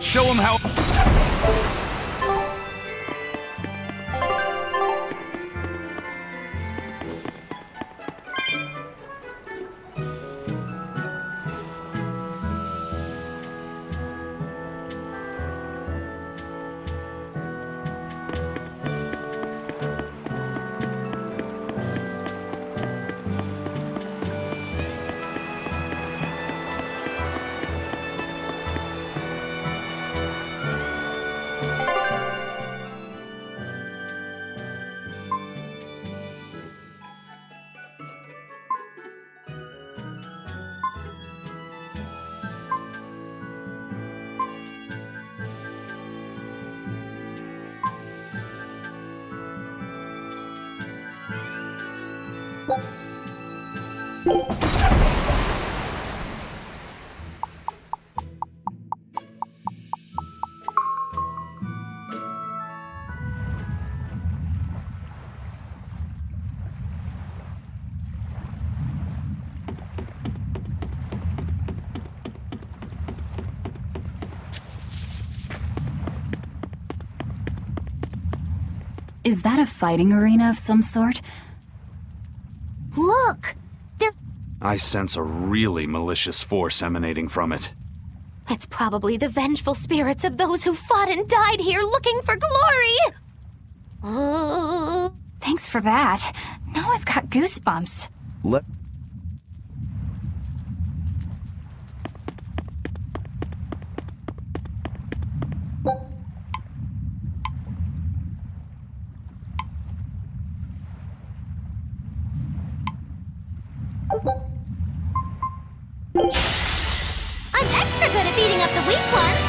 Show him how... Is that a fighting arena of some sort? Look! I sense a really malicious force emanating from it. It's probably the vengeful spirits of those who fought and died here looking for glory! Thanks for that. Now I've got goosebumps. I'm extra good at beating up the weak ones!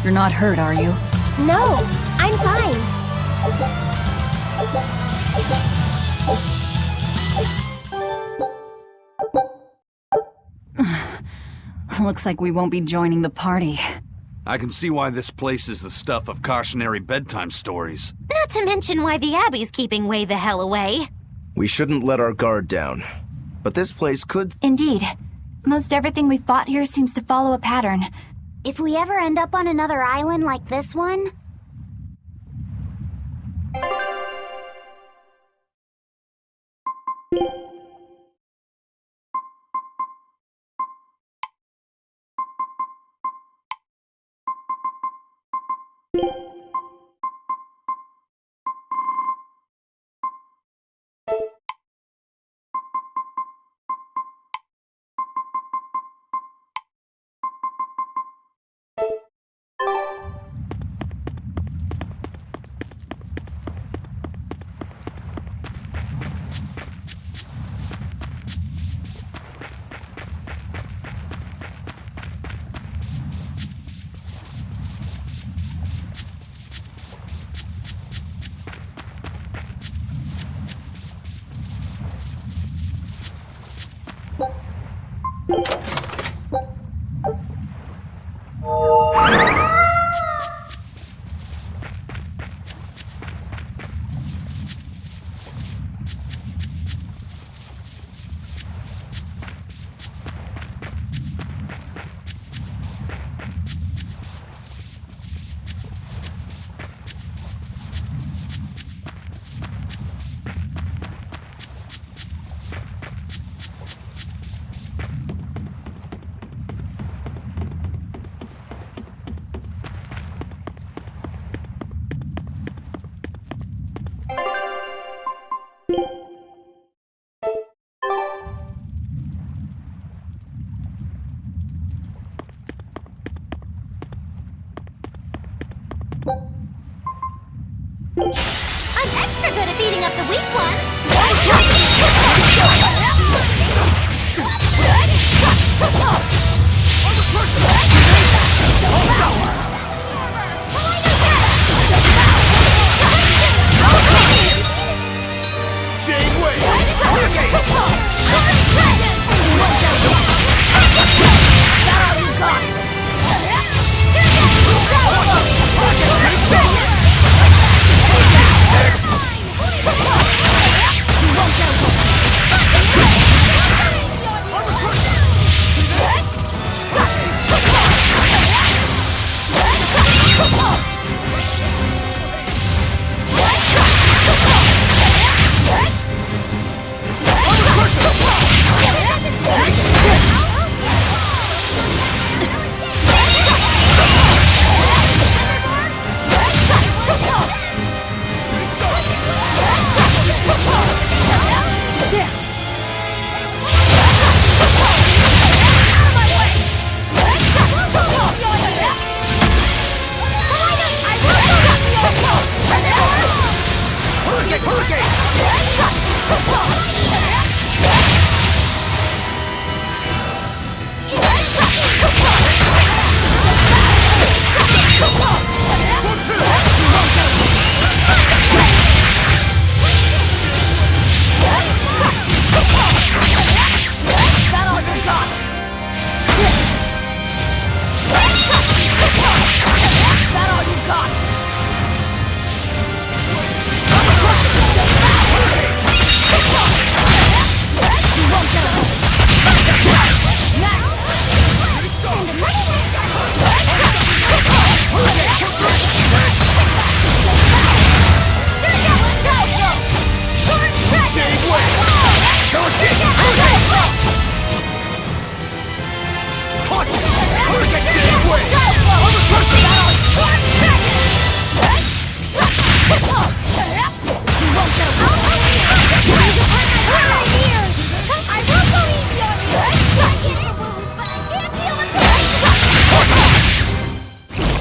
You're not hurt, are you? No, I'm fine. Looks like we won't be joining the party. I can see why this place is the stuff of cautionary bedtime stories. Not to mention why the Abbey's keeping way the hell away. We shouldn't let our guard down. But this place could... Indeed. Most everything we fought here seems to follow a pattern. If we ever end up on another island like this one... I'm extra good at beating up the weak ones!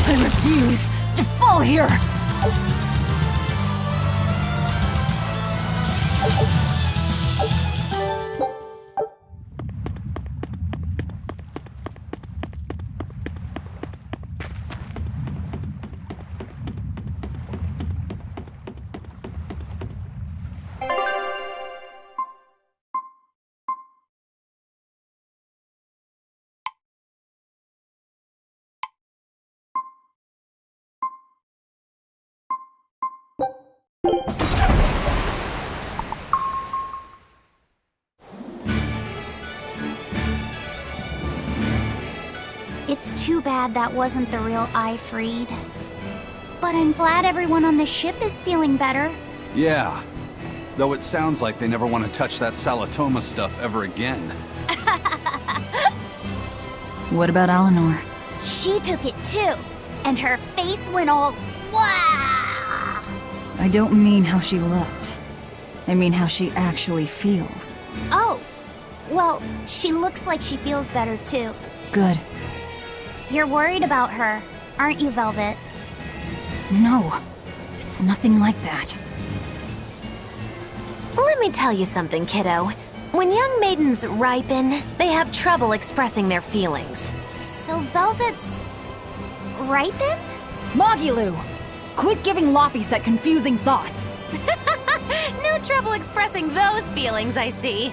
I refuse to fall here! It's too bad that wasn't the real Ifreed. But I'm glad everyone on the ship is feeling better. Yeah. Though it sounds like they never want to touch that Salatoma stuff ever again. What about Eleanor? She took it too, and her face went all wow. I don't mean how she looked. I mean how she actually feels. Oh, well, she looks like she feels better too. Good. You're worried about her, aren't you, Velvet? No, it's nothing like that. Let me tell you something, kiddo. When young maidens ripen, they have trouble expressing their feelings. So Velvet's ripen? Mogulu! Quit giving Loppies that confusing thoughts! No trouble expressing those feelings, I see.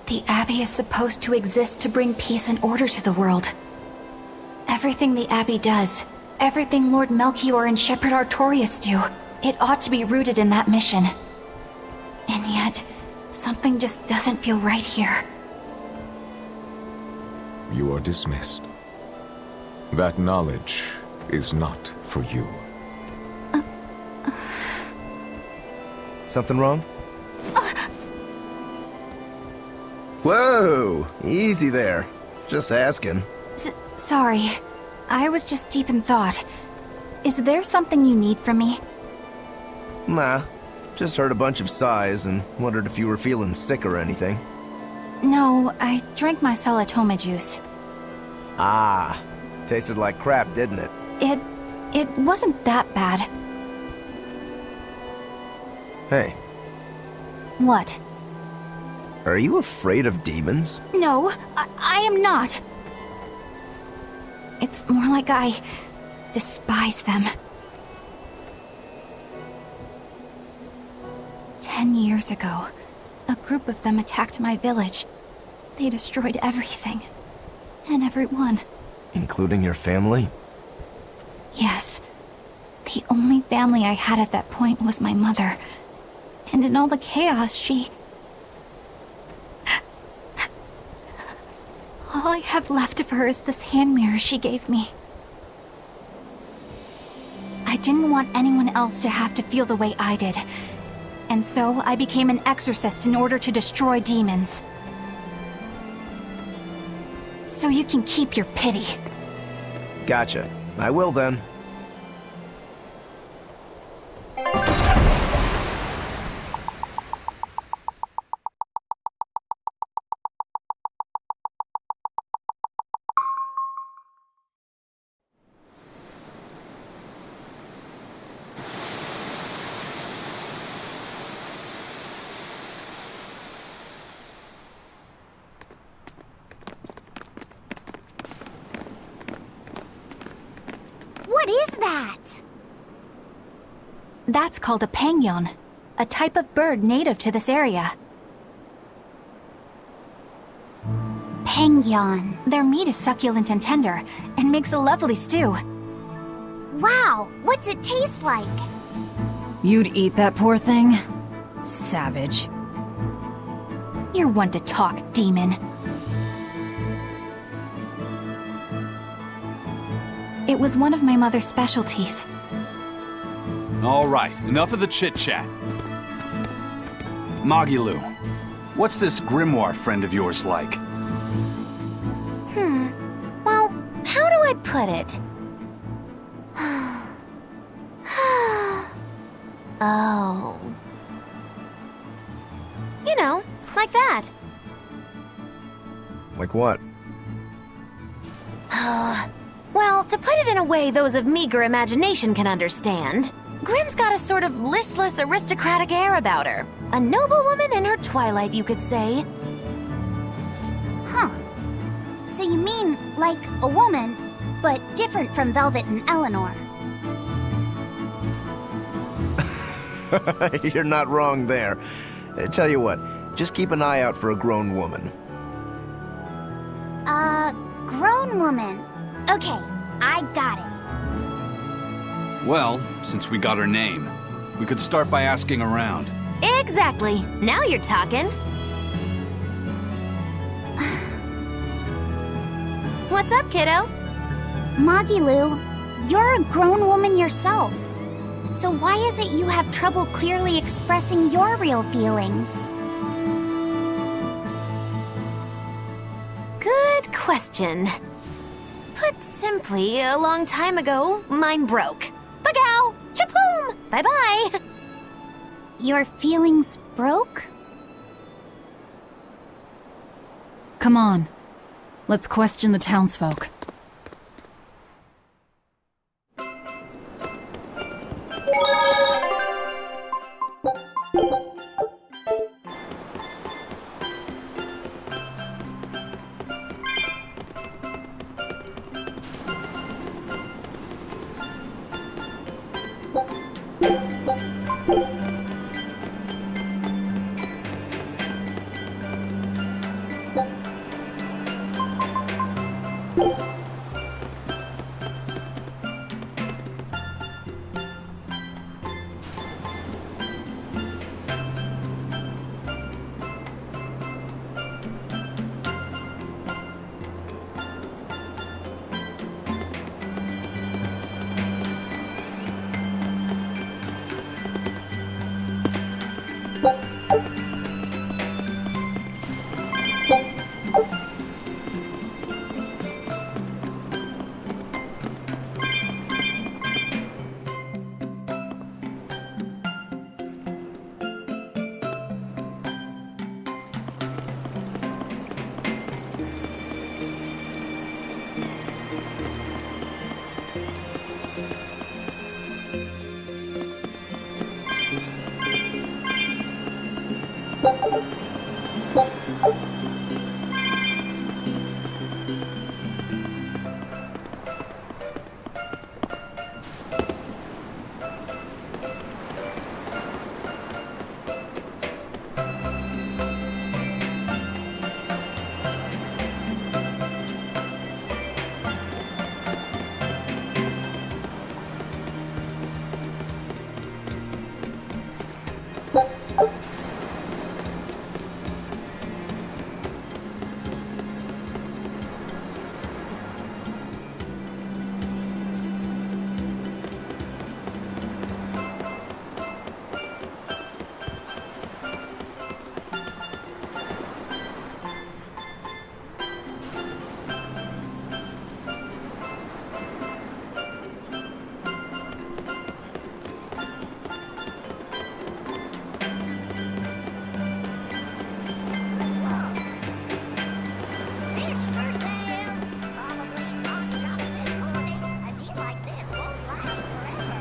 The Abbey is supposed to exist to bring peace and order to the world. Everything the Abbey does, everything Lord Melchior and Shepherd Artorias do, it ought to be rooted in that mission. And yet, something just doesn't feel right here. You are dismissed. That knowledge is not for you. Something wrong? Whoa! Easy there. Just asking. Sorry. I was just deep in thought. Is there something you need from me? Nah. Just heard a bunch of sighs and wondered if you were feeling sick or anything. No, I drank my Salatoma juice. Ah. Tasted like crap, didn't it? It wasn't that bad. Hey, What? are you afraid of demons? No, I am not. It's more like I despise them. 10 years ago, a group of them attacked my village. They destroyed everything. And everyone. Including your family? Yes. The only family I had at that point was my mother. And in all the chaos, she... All I have left of her is this hand mirror she gave me. I didn't want anyone else to have to feel the way I did. And so I became an exorcist in order to destroy demons. So you can keep your pity. Gotcha. I will then. What is that? That's called a pangyon, a type of bird native to this area. Pangyon. Their meat is succulent and tender, and makes a lovely stew. Wow, what's it taste like? You'd eat that poor thing? Savage. You're one to talk, demon. It was one of my mother's specialties. All right, enough of the chit-chat. Magilou, what's this grimoire friend of yours like? Well, how do I put it? Oh. You know, like that. Like what? Well, to put it in a way those of meager imagination can understand, Grimm's got a sort of listless, aristocratic air about her. A noble woman in her twilight, you could say. Huh. So you mean like a woman, but different from Velvet and Eleanor. You're not wrong there. Tell you what, just keep an eye out for a grown woman. Grown woman. Okay, I got it. Well, since we got her name, we could start by asking around. Exactly. Now you're talking. What's up, kiddo? Magilu, you're a grown woman yourself. So why is it you have trouble clearly expressing your real feelings? Good question. Put simply, a long time ago, mine broke. Bagow! Chapoom! Bye-bye! Your feelings broke? Come on. Let's question the townsfolk. Fish for sale. Probably caught just this morning. A deal like this won't last forever.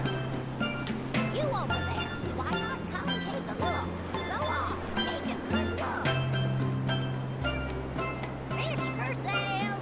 You over there, why not come take a look? Go on, take a good look. Fish for sale.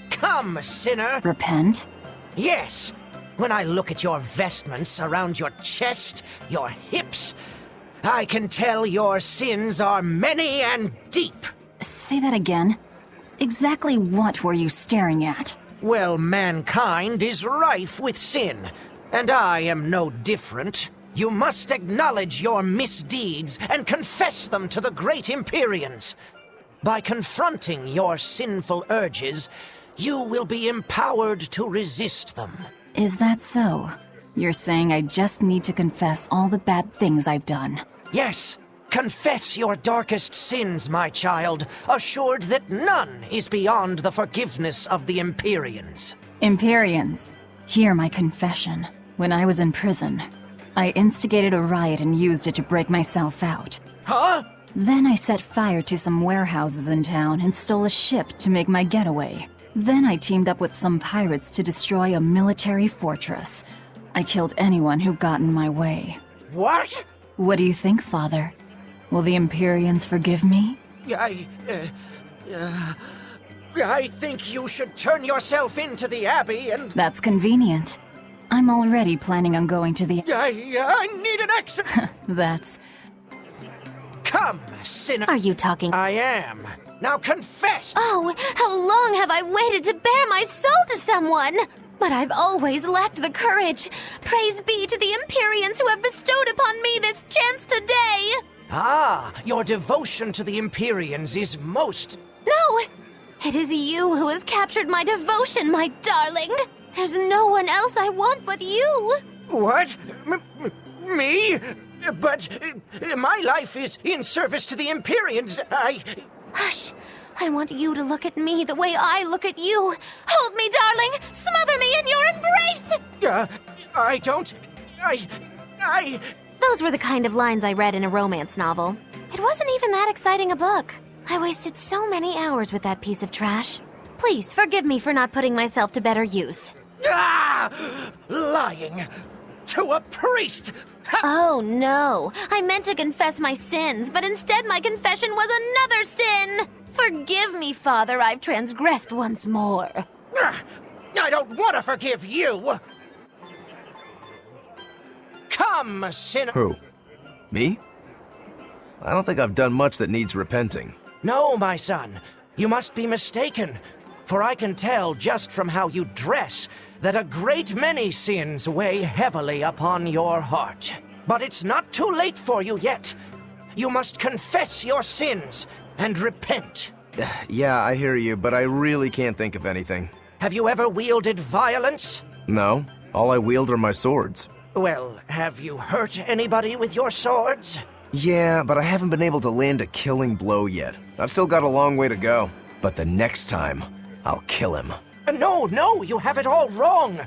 Come, sinner! Repent? Yes! When I look at your vestments around your chest, your hips, I can tell your sins are many and deep. Say that again. Exactly what were you staring at? Well, mankind is rife with sin, and I am no different. You must acknowledge your misdeeds and confess them to the great Empyreans. By confronting your sinful urges, you will be empowered to resist them. Is that so? You're saying I just need to confess all the bad things I've done. Yes, confess your darkest sins, my child, assured that none is beyond the forgiveness of the Empyreans. Empyreans, hear my confession. When I was in prison, I instigated a riot and used it to break myself out. Huh? Then I set fire to some warehouses in town and stole a ship to make my getaway. Then I teamed up with some pirates to destroy a military fortress. I killed anyone who got in my way. What? What do you think, Father? Will the Empyreans forgive me? I think you should turn yourself into the Abbey and... That's convenient. I'm already planning on going to the... I need an exit! That's... Come, sinner. Are you talking? I am. Now confess! Oh, how long have I waited to bare my soul to someone? But I've always lacked the courage. Praise be to the Empyreans who have bestowed upon me this chance today! Ah, your devotion to the Empyreans is most... No! It is you who has captured my devotion, my darling! There's no one else I want but you! What? Me? But my life is in service to the Empyreans. Hush! I want you to look at me the way I look at you! Hold me, darling! Smother me in your embrace! I don't... Those were the kind of lines I read in a romance novel. It wasn't even that exciting a book. I wasted so many hours with that piece of trash. Please, forgive me for not putting myself to better use. Lying to a priest! Oh no, I meant to confess my sins, but instead my confession was another sin! Forgive me, Father, I've transgressed once more. I don't want to forgive you! Come, sinner... Who? Me? I don't think I've done much that needs repenting. No, my son, you must be mistaken, for I can tell just from how you dress that a great many sins weigh heavily upon your heart. But it's not too late for you yet. You must confess your sins and repent. Yeah, I hear you, but I really can't think of anything. Have you ever wielded violence? No, all I wield are my swords. Well, have you hurt anybody with your swords? Yeah, but I haven't been able to land a killing blow yet. I've still got a long way to go. But the next time, I'll kill him. No, you have it all wrong.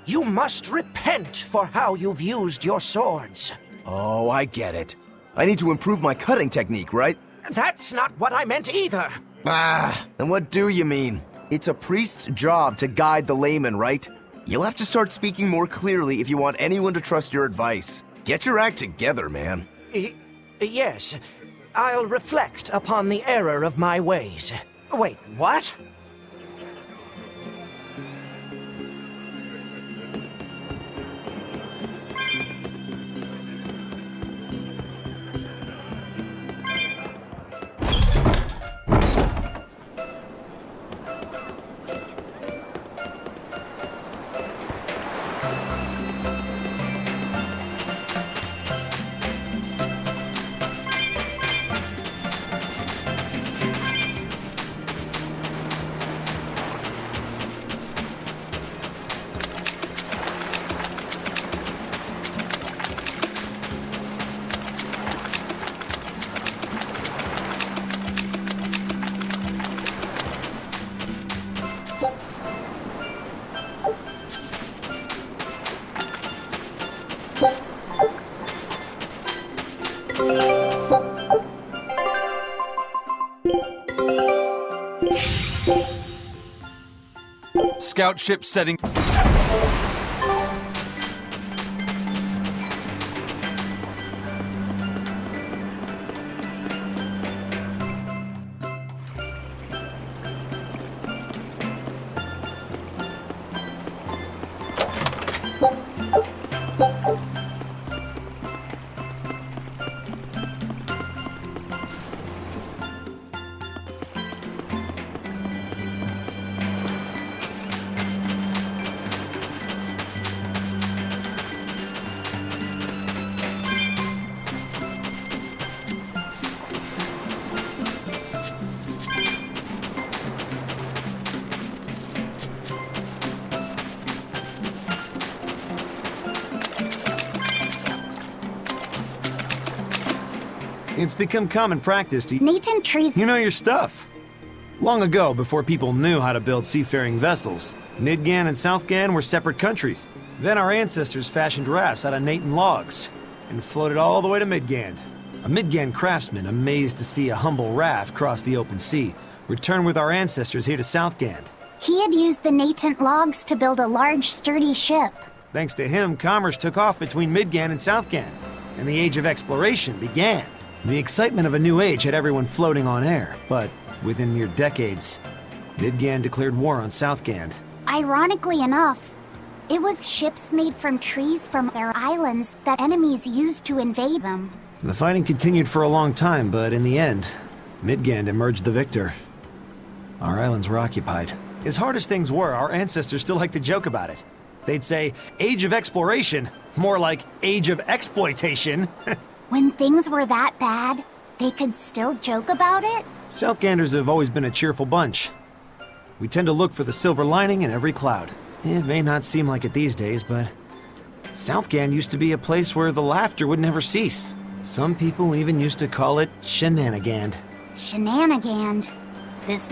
You must repent for how you've used your swords. Oh, I get it. I need to improve my cutting technique, right? That's not what I meant either. Then what do you mean? It's a priest's job to guide the layman, right? You'll have to start speaking more clearly if you want anyone to trust your advice. Get your act together, man. Yes, I'll reflect upon the error of my ways. Wait, what? Scout ship setting... It's become common practice to... Natant trees. You know your stuff. Long ago, before people knew how to build seafaring vessels, Midgan and Southgan were separate countries. Then our ancestors fashioned rafts out of Natant logs and floated all the way to Midgand. A Midgand craftsman, amazed to see a humble raft cross the open sea, returned with our ancestors here to Southgand. He had used the Natant logs to build a large, sturdy ship. Thanks to him, commerce took off between Midgand and Southgand, and the Age of Exploration began. The excitement of a new age had everyone floating on air, but within mere decades, Midgand declared war on Southgand. Ironically enough, it was ships made from trees from their islands that enemies used to invade them. The fighting continued for a long time, but in the end, Midgand emerged the victor. Our islands were occupied. As hard as things were, our ancestors still liked to joke about it. They'd say, Age of Exploration, more like Age of Exploitation. When things were that bad, they could still joke about it? Southganders have always been a cheerful bunch. We tend to look for the silver lining in every cloud. It may not seem like it these days, but Southgand used to be a place where the laughter would never cease. Some people even used to call it Shenanigand. Shenanigand. This...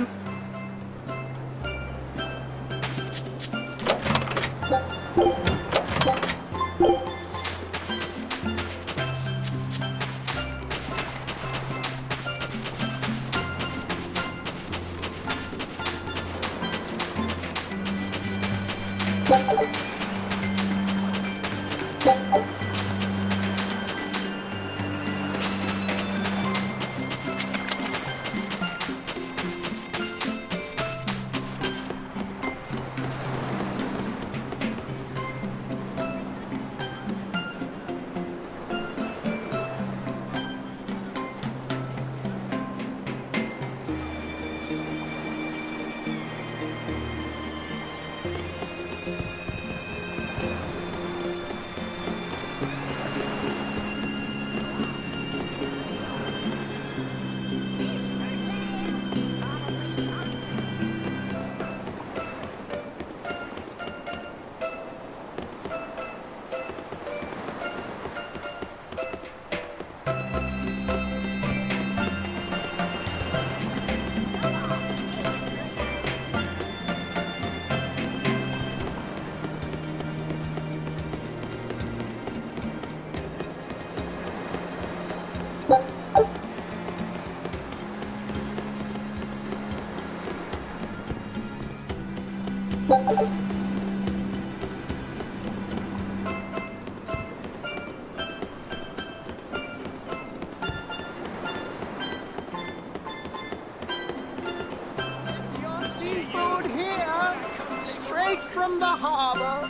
Your seafood here, straight from the harbor.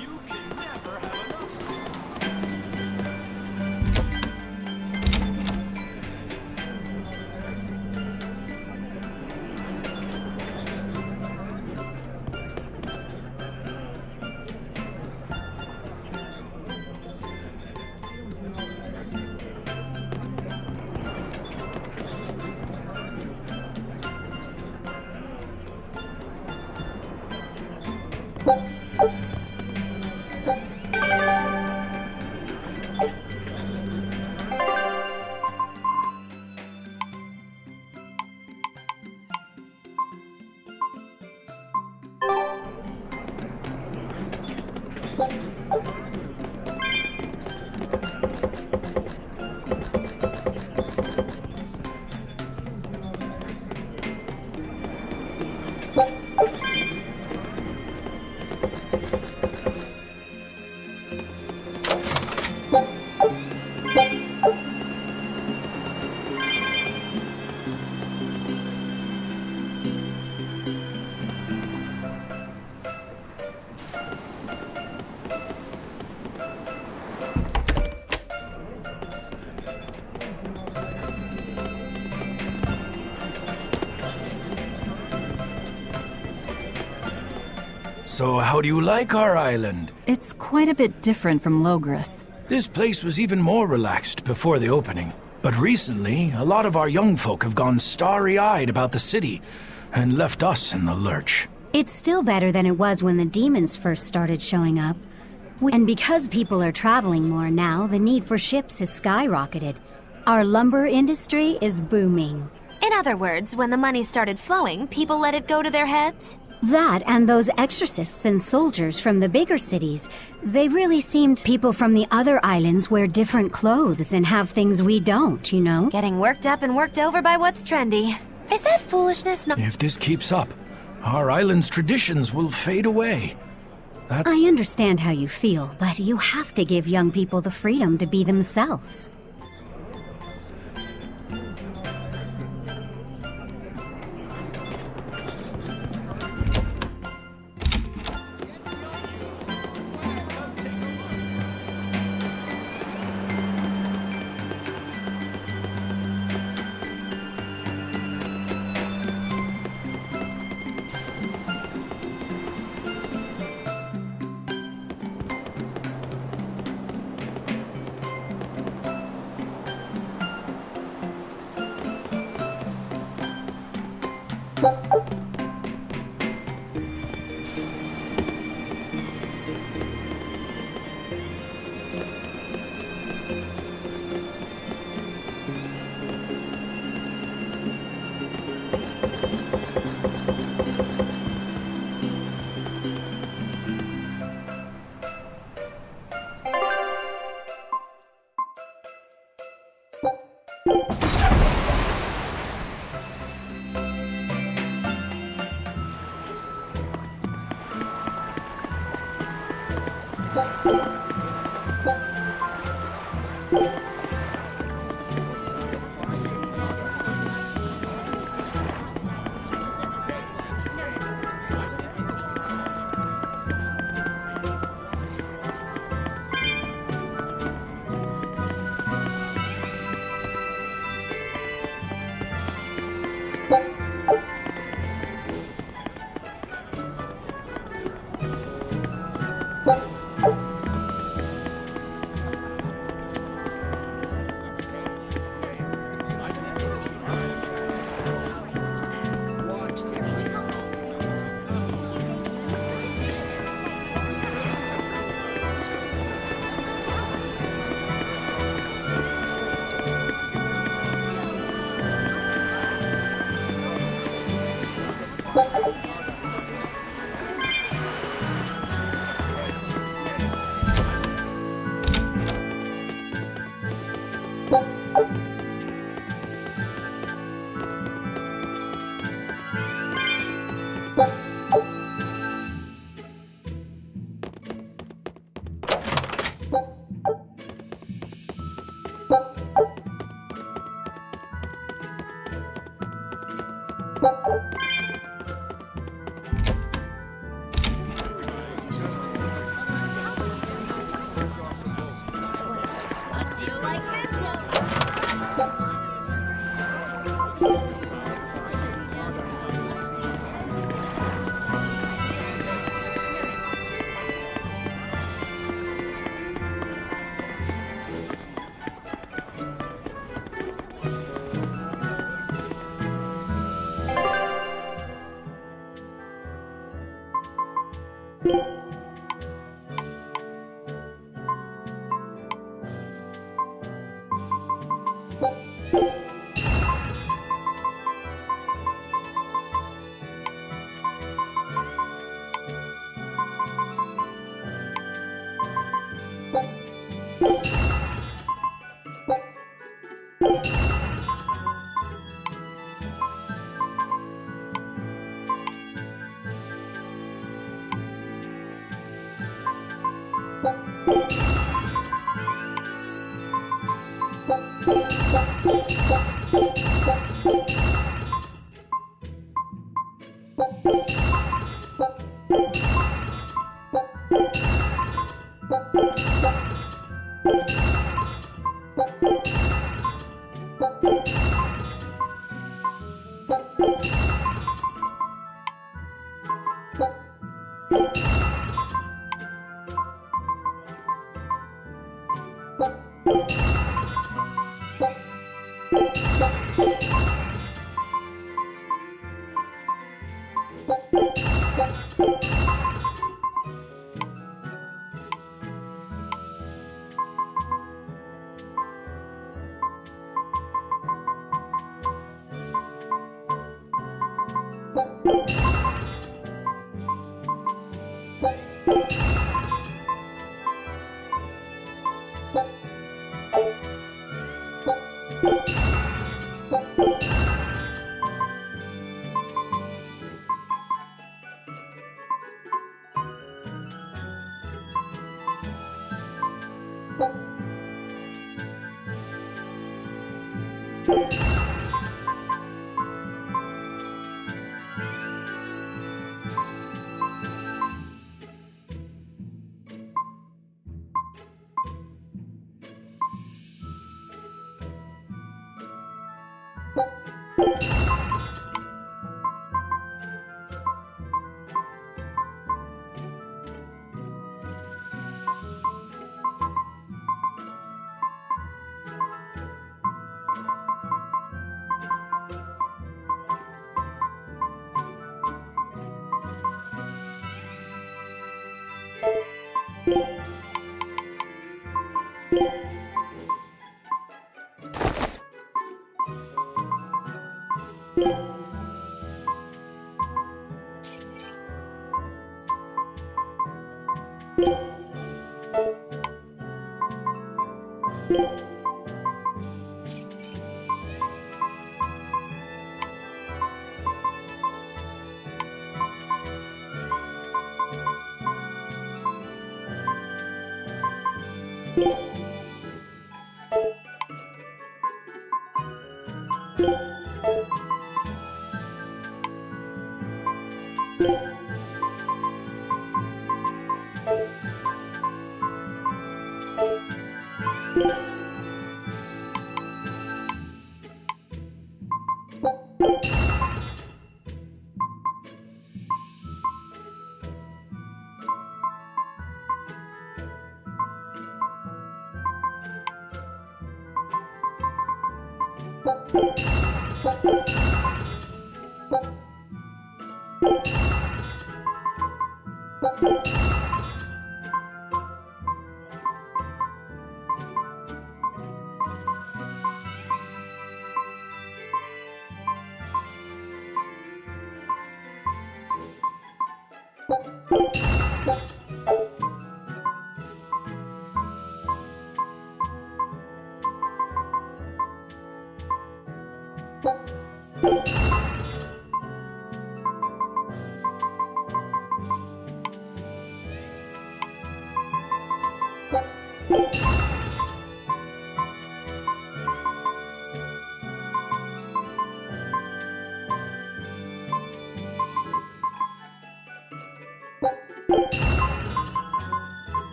You can never have enough. So how do you like our island? It's quite a bit different from Logris. This place was even more relaxed before the opening. But recently, a lot of our young folk have gone starry-eyed about the city and left us in the lurch. It's still better than it was when the demons first started showing up. And because people are traveling more now, the need for ships has skyrocketed. Our lumber industry is booming. In other words, when the money started flowing, people let it go to their heads? That and those exorcists and soldiers from the bigger cities, they really seemed people from the other islands wear different clothes and have things we don't, you know? Getting worked up and worked over by what's trendy. Is that foolishness not— If this keeps up, our island's traditions will fade away. I understand how you feel, but you have to give young people the freedom to be themselves.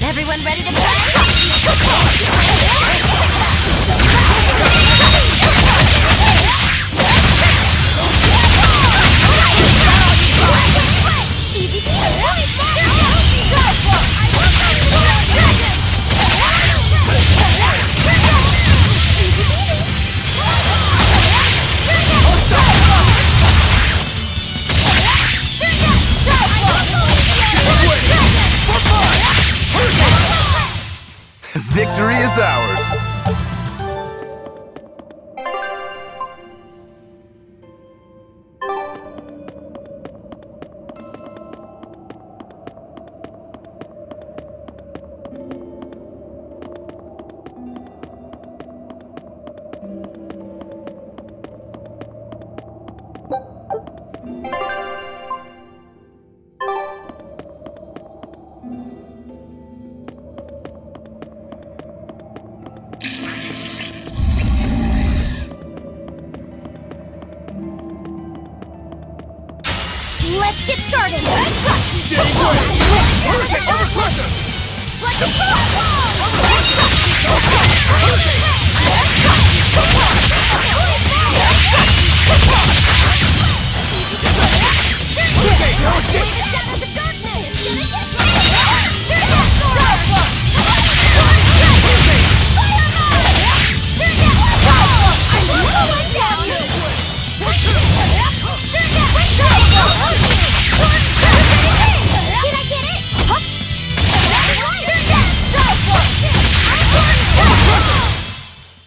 Everyone ready to play? Victory is ours. Let's get started!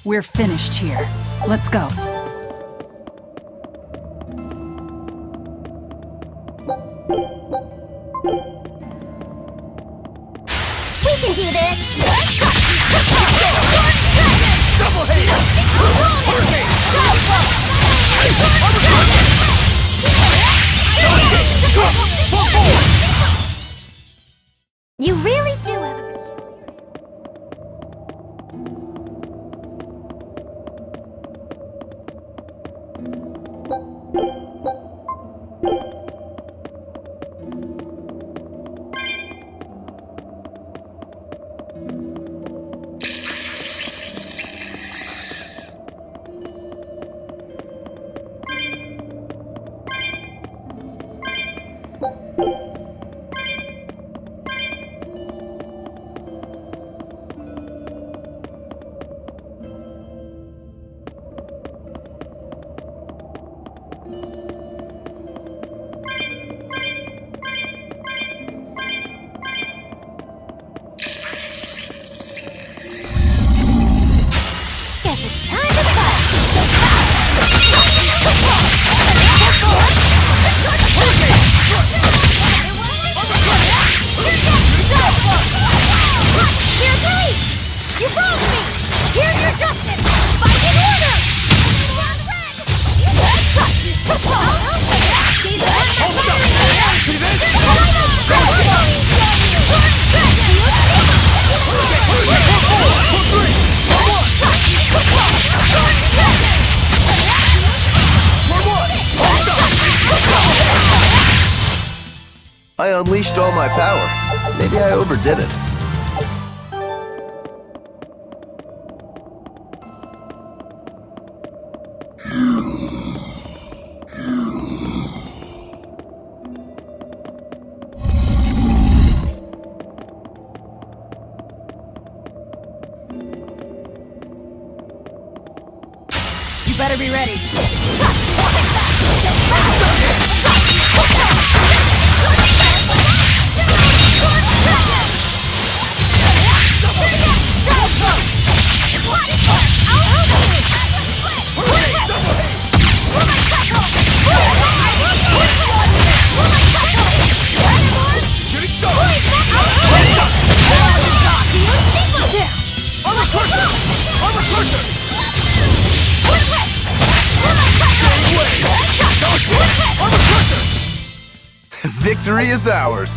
We're finished here. Let's go. We can do this! You really do have a... Guess it's time to fight! I unleashed all my power. Maybe I overdid it. You better be ready. Victory is ours.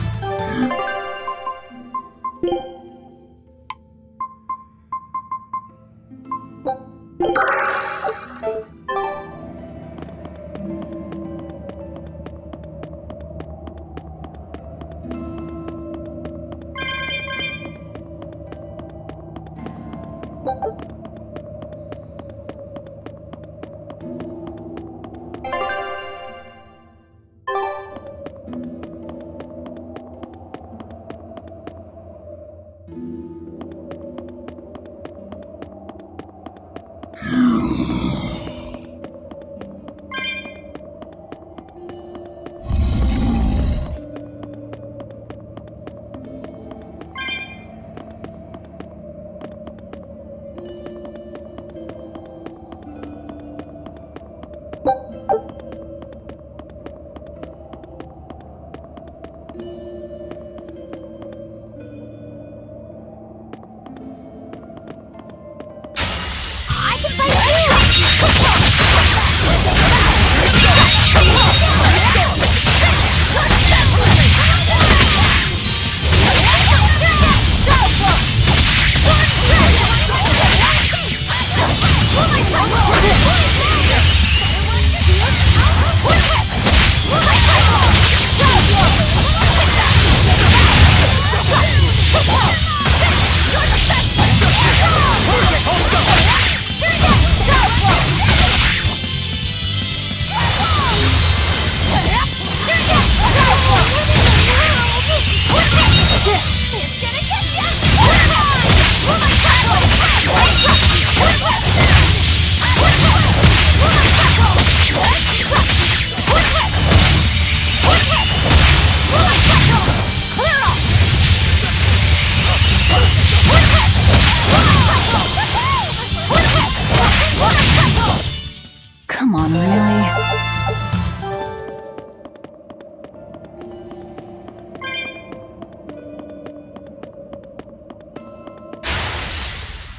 Come on, really?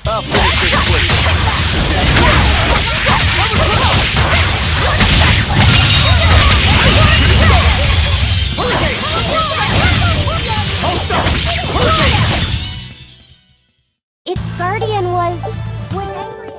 I'll finish this quick. Its guardian was angry.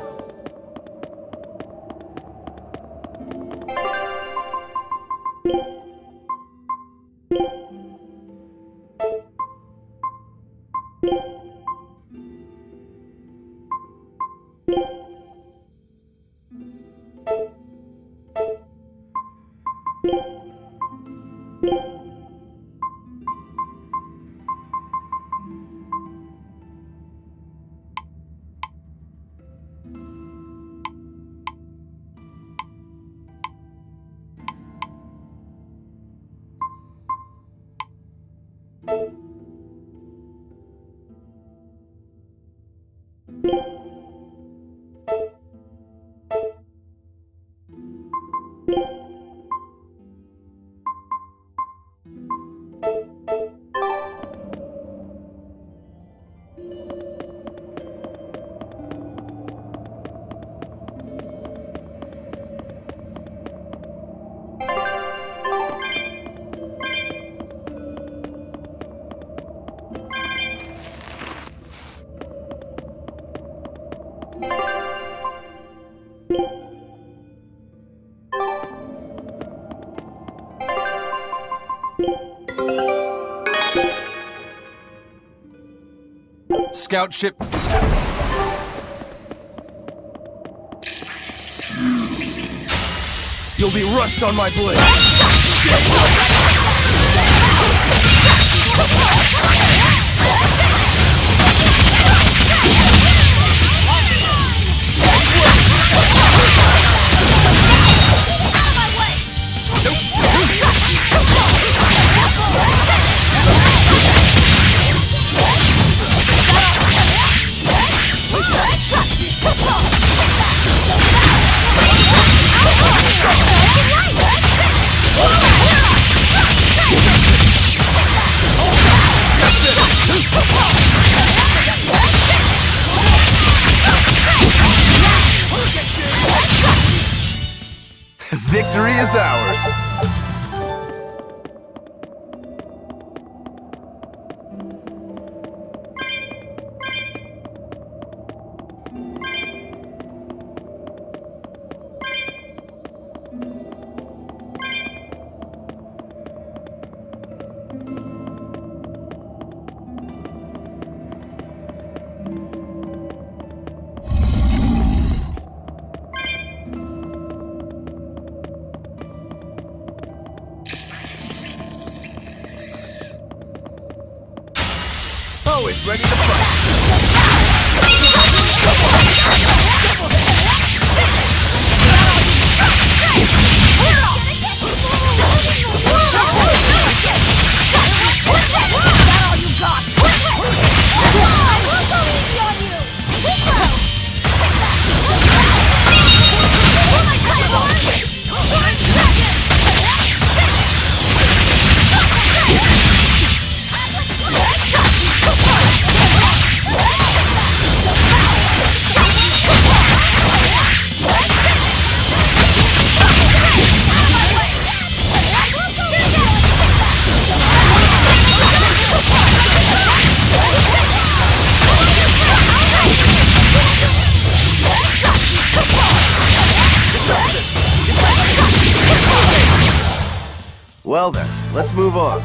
scout ship... You'll be rust on my blade. Victory is ours. Always ready to fight. Well then, let's move on.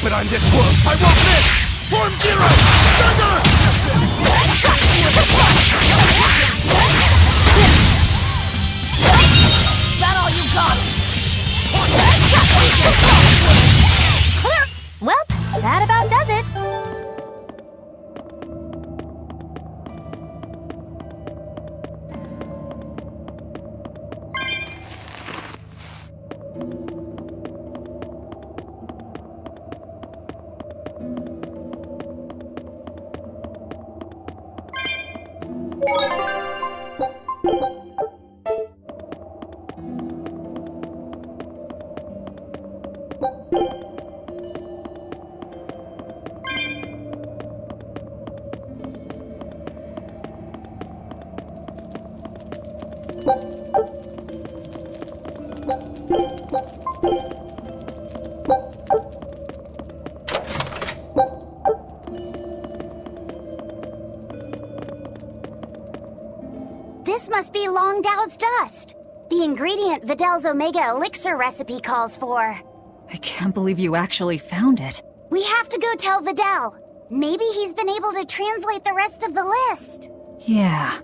But I'm this close, I won't miss! Form Zero! Thunder! That all you got? Well, that about does it. be Long Dao's dust. The ingredient Vidal's Omega Elixir recipe calls for. I can't believe you actually found it. We have to go tell Vidal. Maybe he's been able to translate the rest of the list. Yeah.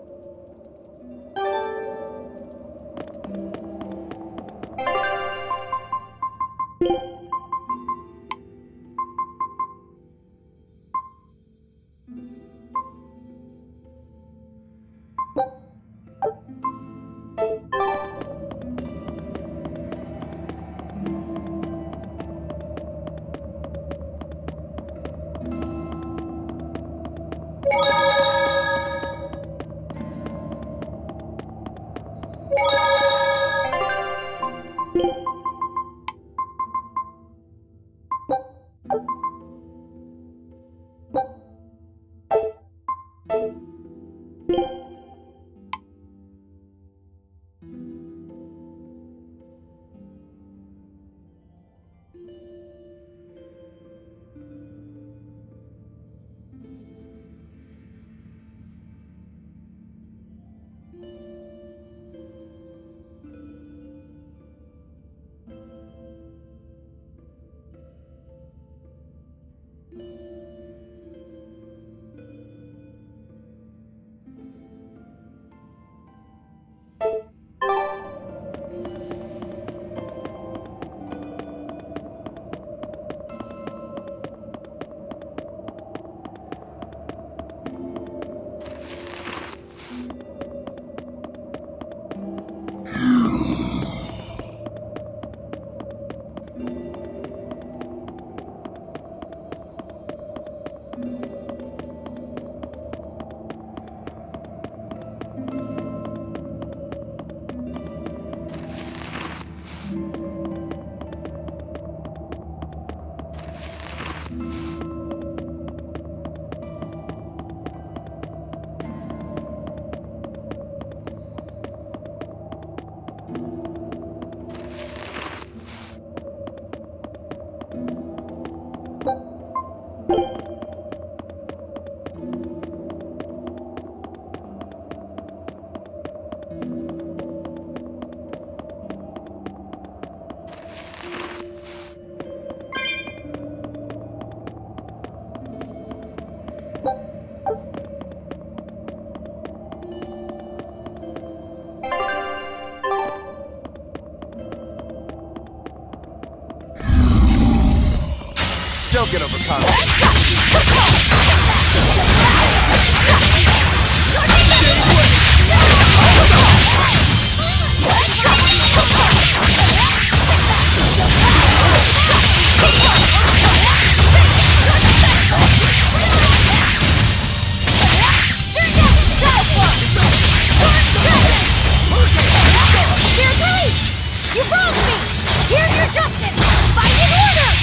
Don't get overcome. You broke me! Here's your justice! Fight in order!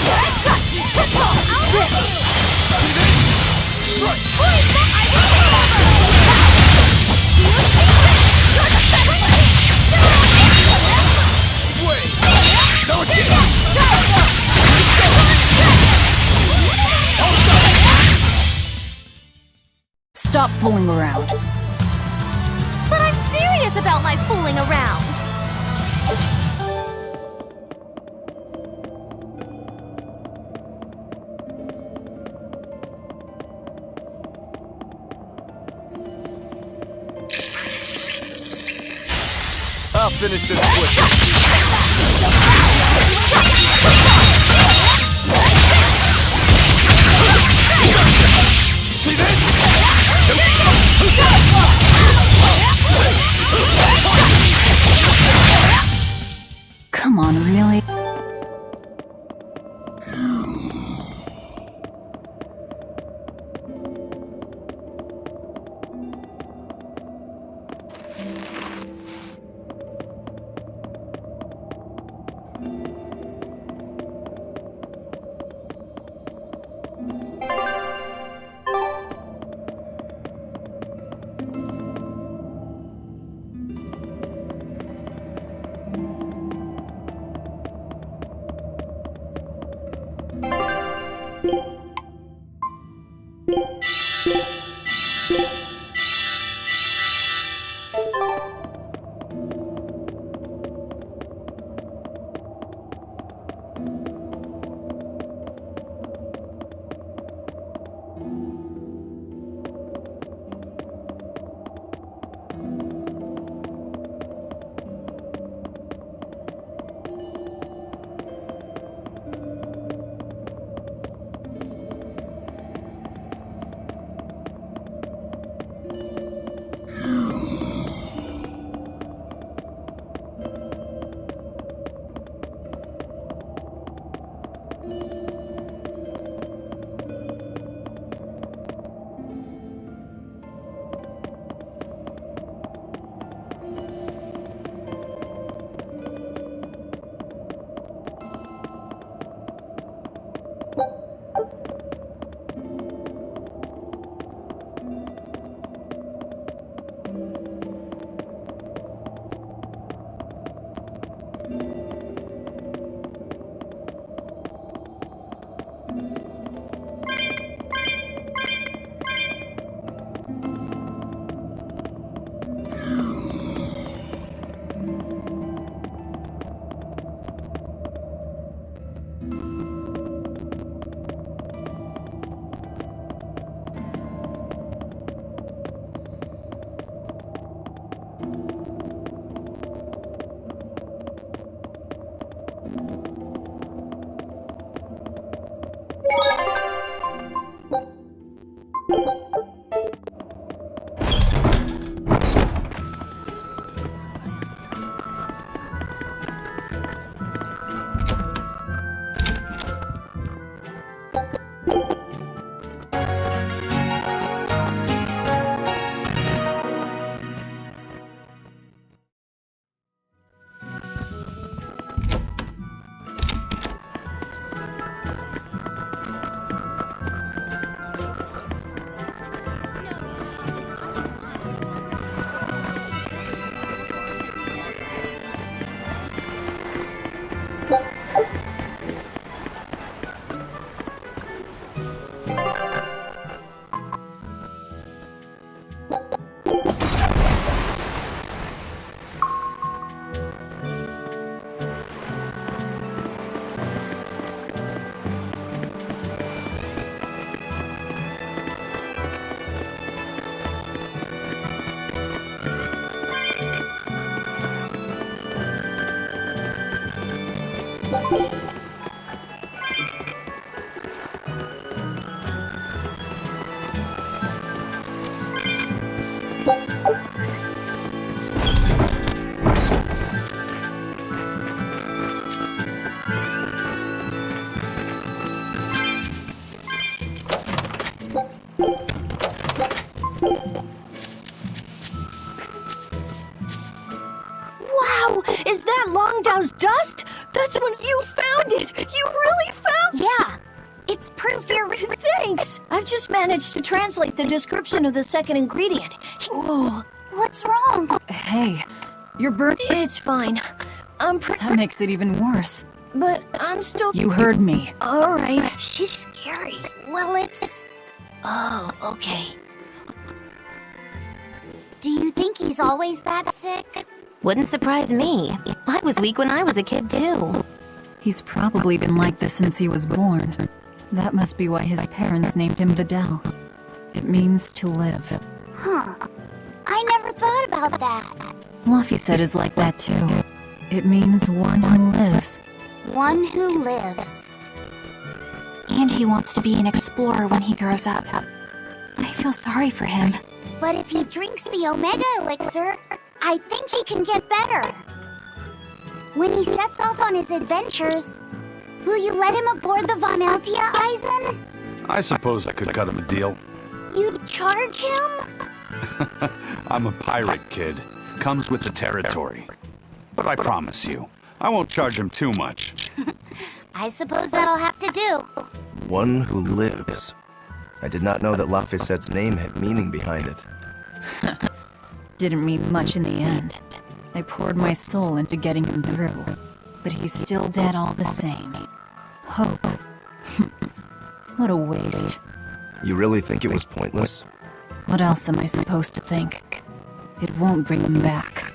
I got you! I'll rip you! Boys, I will over! You secret! You're the best! Wait! Don't get Stop fooling around. But I'm serious about my fooling around. I'll finish this quick. see this? Come on, really? Wow! Is that Longdow's dust? That's when you found it! You really found it! Yeah, it's proof you're... Thanks! I've just managed to translate the description of the second ingredient. Whoa, what's wrong? Hey, you're burning. It's fine. That makes it even worse. But I'm still... You heard me. Alright. She's scary. Well, it's... Oh, okay. Do you think he's always that sick? Wouldn't surprise me. I was weak when I was a kid, too. He's probably been like this since he was born. That must be why his parents named him Vidal. It means to live. Huh. I never thought about that. Luffy said is like that too. It means one who lives. One who lives. And he wants to be an explorer when he grows up. I feel sorry for him. But if he drinks the Omega Elixir, I think he can get better. When he sets off on his adventures, will you let him aboard the Von Eltia, Eisen? I suppose I could cut him a deal. You'd charge him? I'm a pirate, kid. Comes with the territory. But I promise you, I won't charge him too much. I suppose that'll have to do. One who lives. I did not know that Laphicette's name had meaning behind it. Didn't mean much in the end. I poured my soul into getting him through. But he's still dead all the same. Hope. What a waste. You really think it was pointless? What else am I supposed to think? It won't bring him back.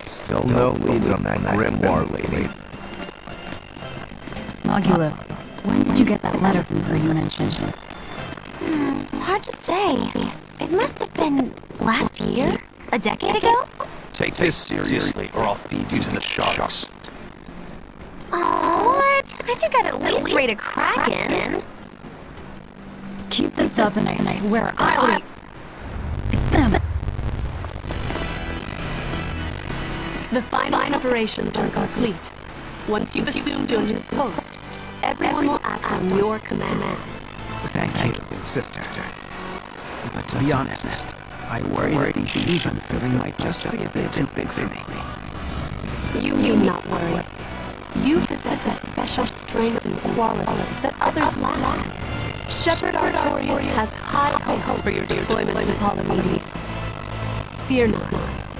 Still no leads on that grimoire lady. Mogula, when did you get that letter from her you mentioned? Hard to say. It must have been last year? A decade ago? Take this seriously, or I'll feed you to the sharks. Oh, what? I think I'd at least rate a Kraken. Keep this up and I swear I'll eat. It's them. The fine operations are complete. Once you've assumed your new post, everyone will act on your command. Thank you, sister. But to be honest, I worry that these shoes I'm filling might just be a bit too big for me. You need not worry. You possess a special strength and quality that others lack. Shepherd Artorias has high hopes for your deployment to Palamedes. Fear not.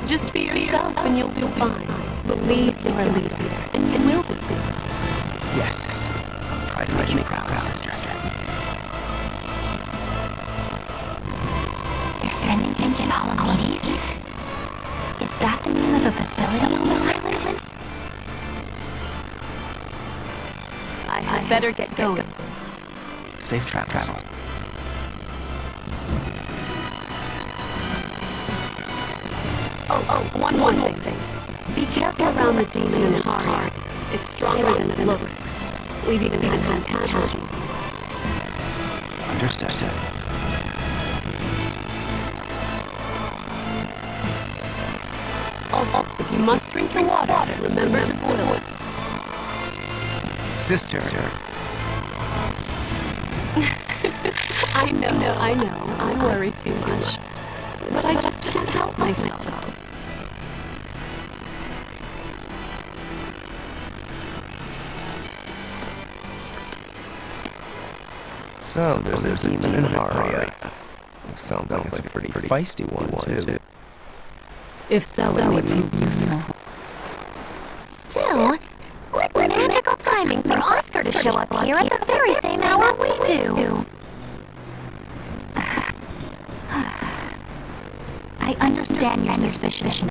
Just be yourself and you'll do fine. Believe you're a leader, and you will be. Yes, I'll try to make you proud, sister. They're sending him to Palamedes. Is that the name of the facility on this island? I had better get going. Safe travels. Oh, one more thing. Be careful around the demon in Hari. It's stronger than it looks. We've even had some casualties. Understood. Also, if you must drink your water, remember to boil it. Sister. I know. I worry too much. But I just can't help myself. So, there's a demon in Haria. Sounds like it's a pretty feisty one, too. If so, it would be useful. Still, what magical timing for Oscar to show up here at the very same hour we do. understand your suspicion.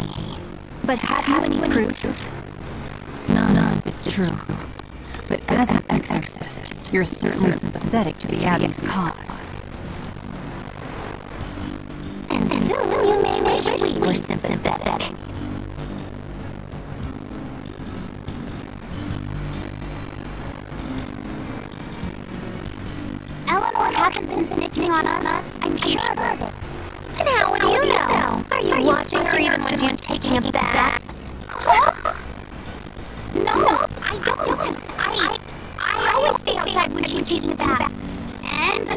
But have you any proof? None, it's true. But as an exorcist, you're certainly sympathetic to the Abbey's cause. And soon you may wish we were sympathetic. Eleanor hasn't been snitching on us, I'm sure of it. And how do you know? Are you watching her even when she's taking a bath? No, I don't. I always stay outside when she's taking a bath. And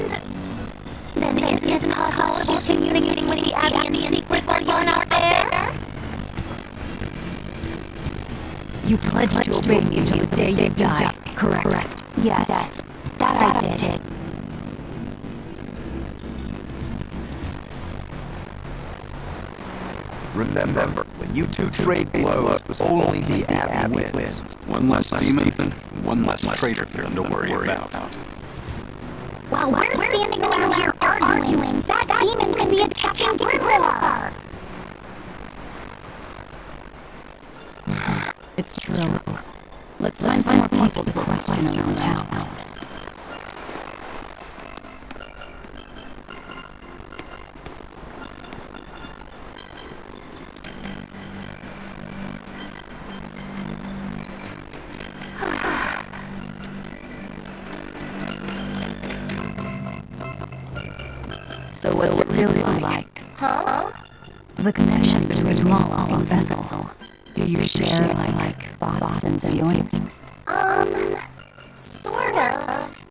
then it isn't possible she's communicating with the Abbey in secret while you're not there? You pledged to obey me until the day you die, correct? Yes, that I did. Remember, when you two trade blows, only the Abbey wins. One less demon, one less traitor for them to worry about. While we're standing around here arguing, that demon could be attacking Berseria. It's true. Let's find some more people to question around town. So what's it really like? Huh? The connection between Moloch and Vessel. Do you share, like thoughts and feelings? Sort of.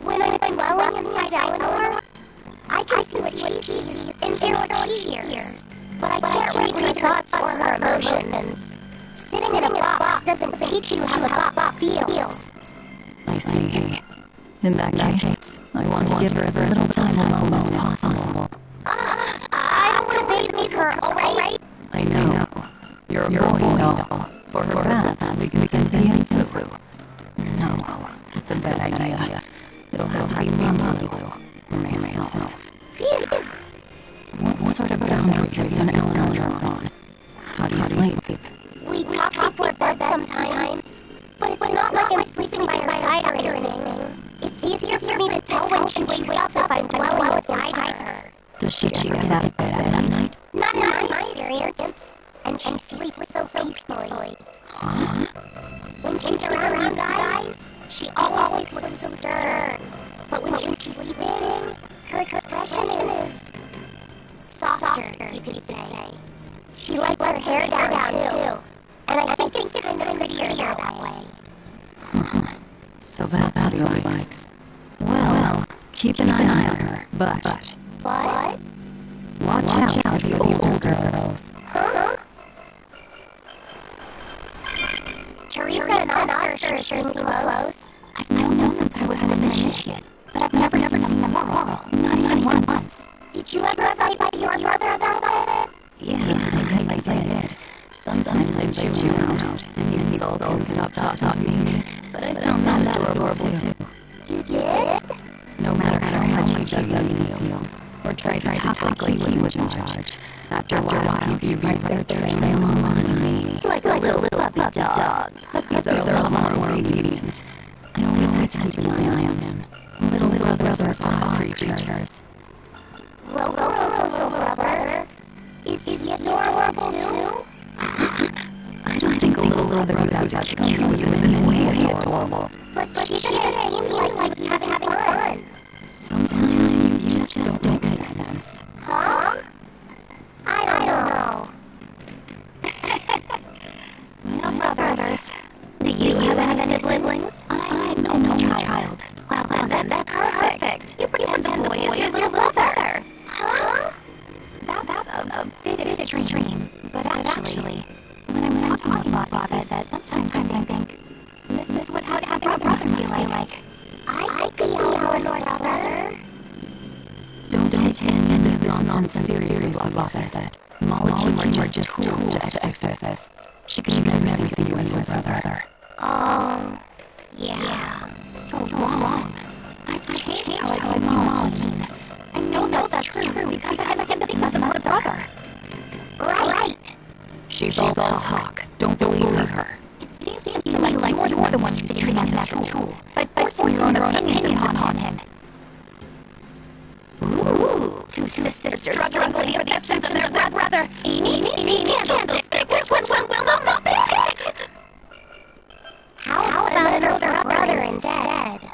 When I'm dwelling inside Eleanor, I can see what she sees and hear what she hears. But I can't read her thoughts or her emotions. Sitting in a box doesn't teach you how a box feels. I see. In that case, I want to give her as little time alone as possible. I don't want to bathe with her, alright? I know. You're a boy doll. For her baths, we can send any food. No, that's a bad idea. It'll have to be me or myself. What sort of boundaries have you and Eleanor drawn? How do you sleep? We talk before bed sometimes, but it's not like I'm sleeping by her side or anything. It's easier for me to tell when she wakes up if I'm dwelling inside her. Does she ever get out of bed at night? Not in my experience. And she sleeps so peacefully. Huh? When she's around guys, she always looks so stern. But when she's sleeping, her expression is softer, you could say. She lets her hair down too. And I think it's kind of prettier that way. So that's what he likes. Well, keep an eye on her, but... What? Watch out for the older girls. Huh? Teresa and Oscar are extremely close. I've known them since I was an initiate, but I've never seen them quarrel. Not even once. Did you ever fight by your brother about it? Yeah, I guess I did. Sometimes I chew him out, and he'd sulk and stop talking to me. But I found that adorable too. You did? No matter how much he dug his heels, or tried to talk like he was in charge, after a while he'd be right there trailing along me. Like a little puppy dog. Puppies are a lot more obedient. I always had to keep an eye on him. Little brothers are odd creatures. Robo's little brother. Is he adorable too? I don't think a little brother who's out to kill you is in any way adorable. But he doesn't seem like he's having fun. Sometimes you just don't make sense. Huh? I don't know. Little brothers. Do you have any siblings? I have no child. Well, then that's perfect. You pretend the boy is your brother. Huh? That's a bit extreme. But actually, when I'm talking about Bobby said, sometimes I think this is what having a brother must feel like. I could be Eleanor's brother. Don't take any of this nonsense seriously, Bobby said. Molly were just tools to exorcists. She could never everything you as your brother. Oh, yeah. You're wrong. I've changed how I view Molly. I know that's true because I can think of him as a brother. She's all talk. Don't believe her. It seems to me like you're the one who's treating him as a tool, by forcing your own opinions upon him. Ooh, two sisters struggling for the affection of their brother. Eeny, candlestick. Which one will the mother pick? How about an older brother instead?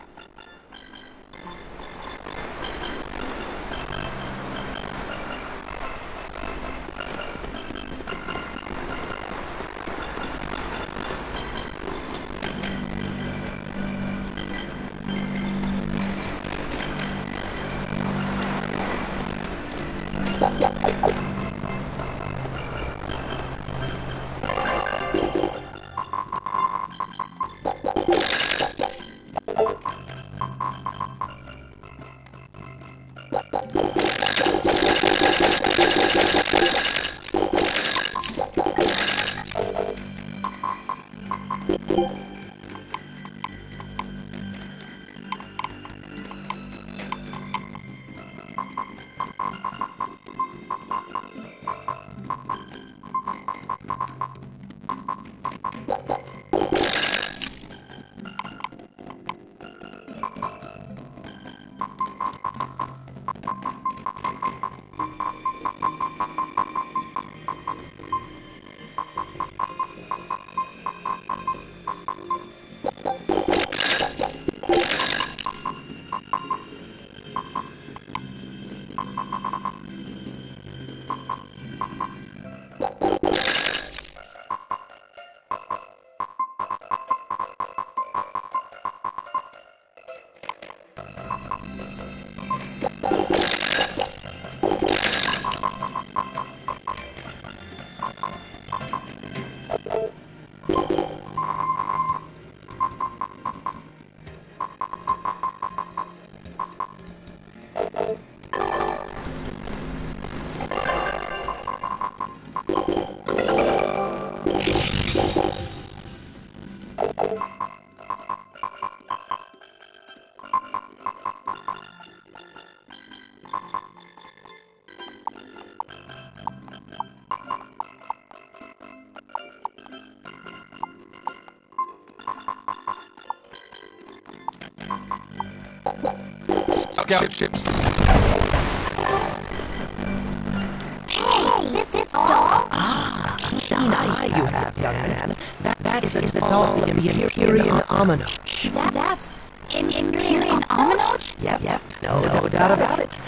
Scout ships. Hey, this doll? Keen eye you have, young man. That is a doll of the Imperial Aminoch. That's Imperial Aminoch? Yep, no doubt about it.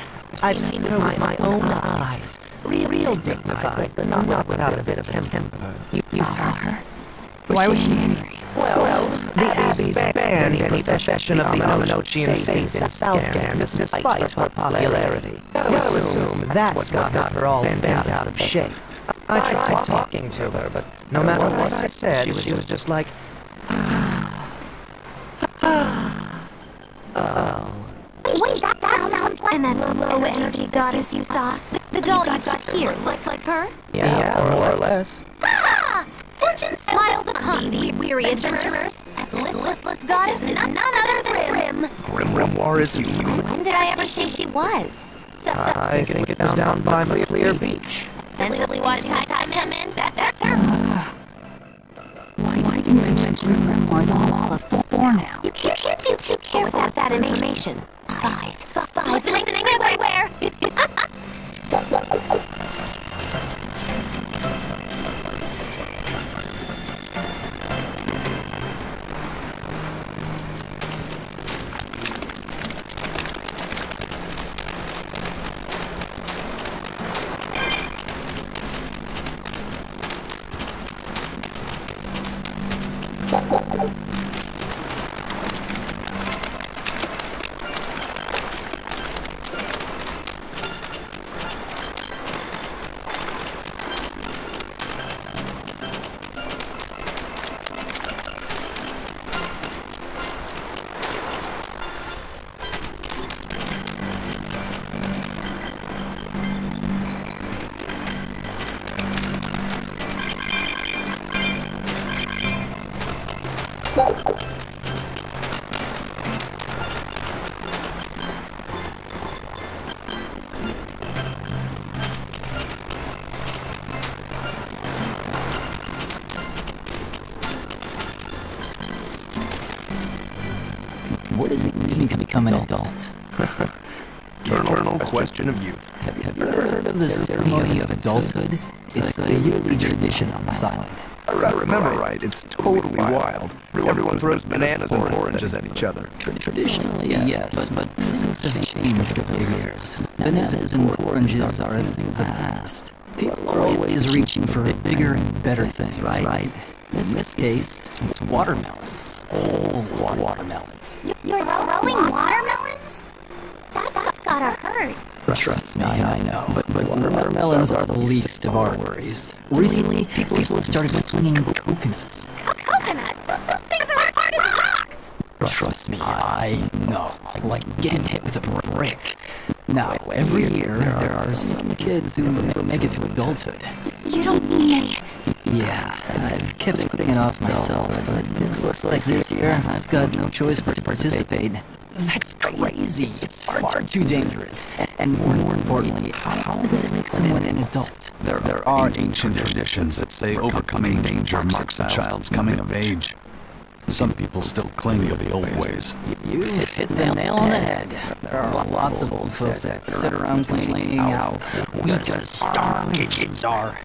I've seen her with my own eyes. Real dignified, but not without a bit of temper. You saw her? Why was she angry? Well, the Abbey's banned any profession of the Aminochian faith in Southgate despite her popularity. Gotta assume that's what got her all bent out of shape. I tried talking to her, but no matter what I said, she was just like, Wait, that sounds like... And that low energy goddess you saw? The doll you've got here looks like her? yeah, more or less. Fortune smiles upon thee, weary adventurers. That listless goddess is none other than Grim. Grimoire is you. When did I ever say she was? I think it was down by Clear Beach. Sensibly watching the time come in, that's her. Why didn't you mention Grimoire's all of four now? You can't be too careful with that information. Spies listening everywhere. become an adult? Eternal question of youth. Have you ever heard of the ceremony of adulthood? It's a yearly tradition on this island. If I remember right, it's totally wild. Everyone throws bananas and oranges at each other. Traditionally, yes, but things have changed over the years. Bananas and oranges are a thing of the past. People are always reaching for bigger and better things, right? In this case, it's watermelons. Whole watermelons. You're growing watermelons? That's gotta hurt. Trust me, I know. But watermelons are the least of our worries. Recently, people have started flinging coconuts. Coconuts? Those things are as hard as rocks. Trust me, I know. Like getting hit with a brick. Now, every year, there are some kids who never make it to adulthood. You don't mean me. Yeah, I've kept putting it off myself, but it looks like this year I've got no choice but to participate. That's crazy. It's far too dangerous. And more importantly, how does it make someone an adult? There are ancient traditions that say overcoming danger marks a child's coming of age. Some people still cling to the old ways. You hit the nail on the head. There are lots of old folks that sit around complaining how weak as starved kids are.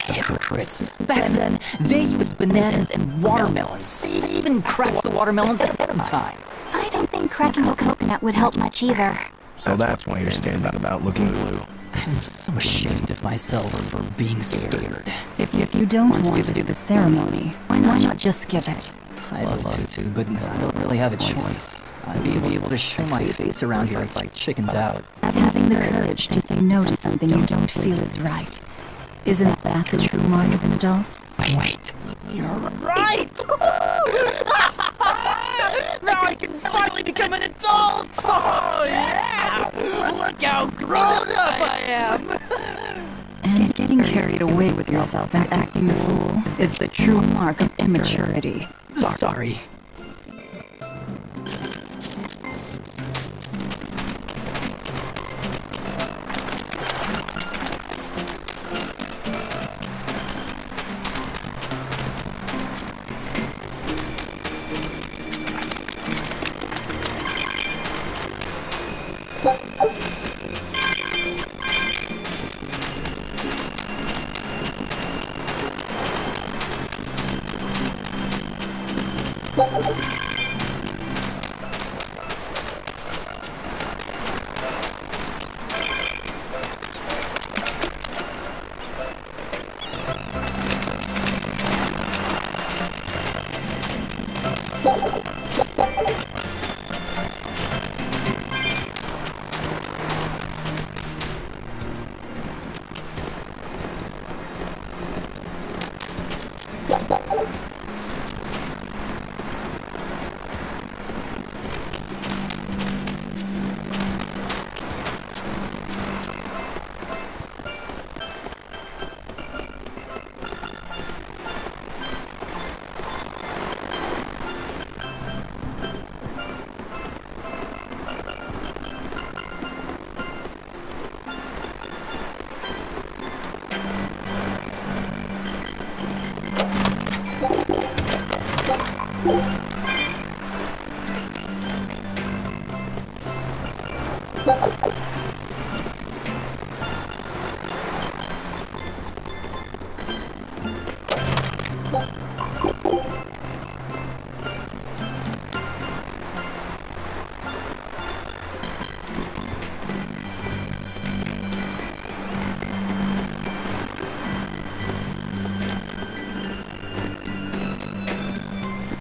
Hypocrites. Back then, they used bananas and watermelons. They even cracked the watermelons ahead of time. I don't think cracking a coconut would help much either. So that's why you're standing about looking blue. I'm so ashamed of myself for being scared. If you don't want to do the ceremony, why not just skip it? I'd love to, but I don't really have a choice. I'd be able to show my face around here if I chickened out. Having the courage to say no to something you don't feel is right. Isn't that the true mark of an adult? Wait, you're right! Now I can finally become an adult! Oh yeah! Look how grown up I am! And getting carried away with yourself and acting the fool is the true mark of immaturity. Sorry.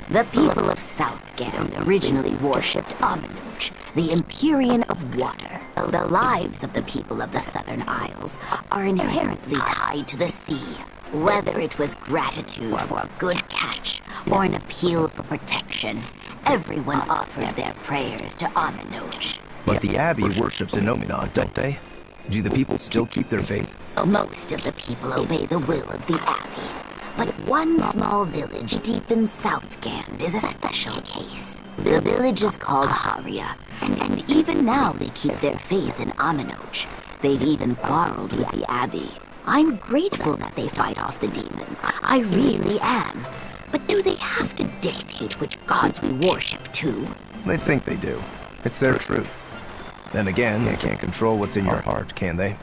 The people of Southgand originally worshipped Amanoch, the Empyrean of Water. The lives of the people of the Southern Isles are inherently tied to the sea. Whether it was gratitude for a good catch or an appeal for protection, everyone offered their prayers to Amanoch. But the Abbey worships Innominat, don't they? Do the people still keep their faith? Most of the people obey the will of the Abbey. But one small village deep in Southgand is a special case. The village is called Haria, and even now they keep their faith in Amanoch. They've even quarreled with the Abbey. I'm grateful that they fight off the demons. I really am. But do they have to dictate which gods we worship too? They think they do. It's their truth. Then again, they can't control what's in your heart, can they?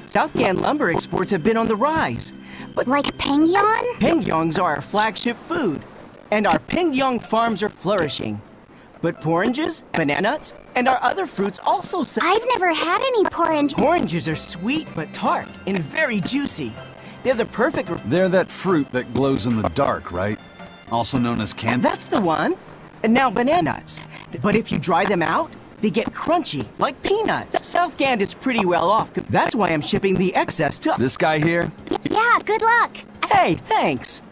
Southgan lumber exports have been on the rise. But like Pingyong? Pingyongs are our flagship food, and our Pingyong farms are flourishing. But oranges, bananas, and our other fruits also sell. I've never had any orange. Oranges are sweet but tart and very juicy. They're the perfect. They're that fruit that glows in the dark, right? Also known as candy. That's the one. And now bananas. But if you dry them out, they get crunchy, like peanuts. Southgand is pretty well off. That's why I'm shipping the excess to... This guy here? Yeah, good luck. Hey, thanks.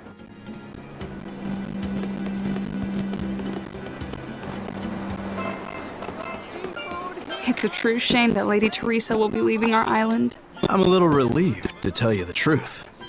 It's a true shame that Lady Teresa will be leaving our island. I'm a little relieved, to tell you the truth.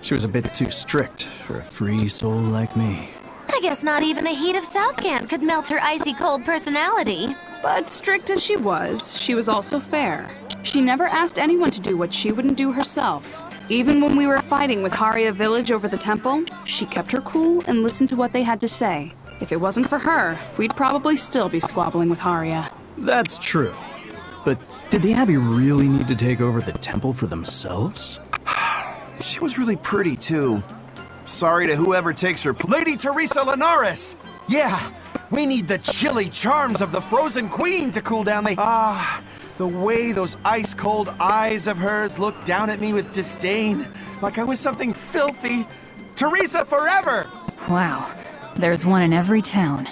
She was a bit too strict for a free soul like me. I guess not even the heat of Southgand could melt her icy cold personality. But strict as she was also fair. She never asked anyone to do what she wouldn't do herself. Even when we were fighting with Haria Village over the temple, she kept her cool and listened to what they had to say. If it wasn't for her, we'd probably still be squabbling with Haria. That's true. But did the Abbey really need to take over the temple for themselves? She was really pretty, too. Sorry to whoever takes her Lady Teresa Linares! Yeah, we need the chilly charms of the Frozen Queen to cool down the way those ice-cold eyes of hers looked down at me with disdain, like I was something filthy. Teresa forever! Wow, there's one in every town.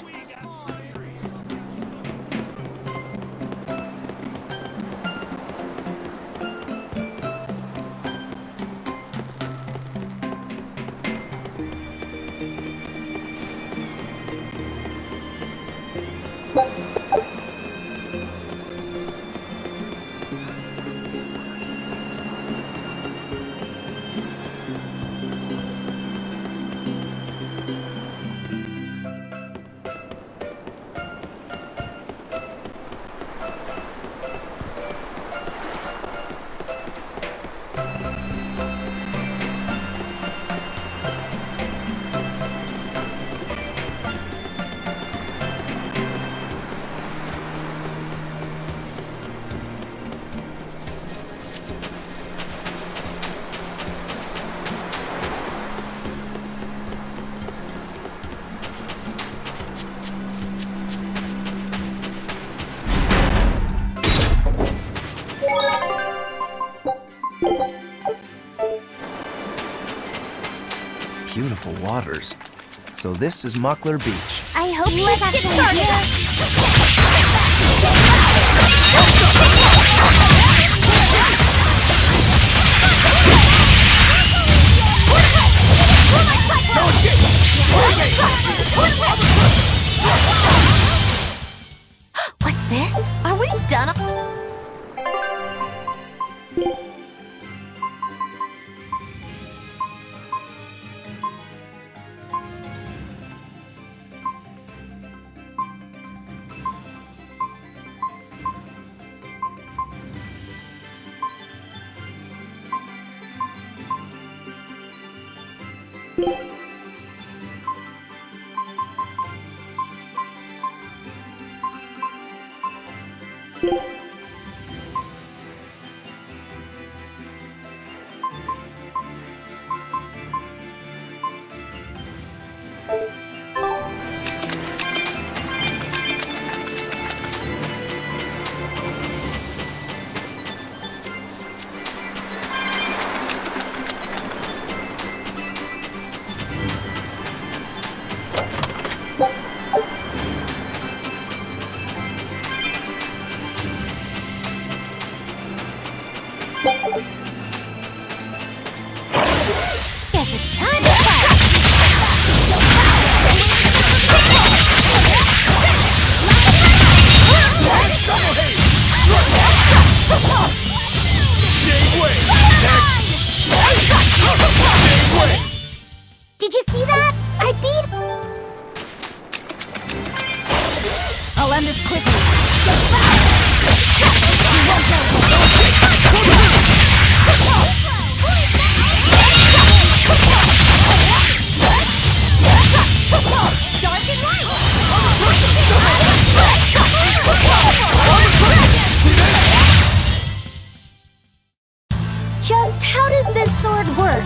Beautiful waters. So this is Muckler Beach. I hope she's actually here. Guess it's time to fight! Did you see that? I beat... I'll end this quickly. Dark and light! Just how does this sword work?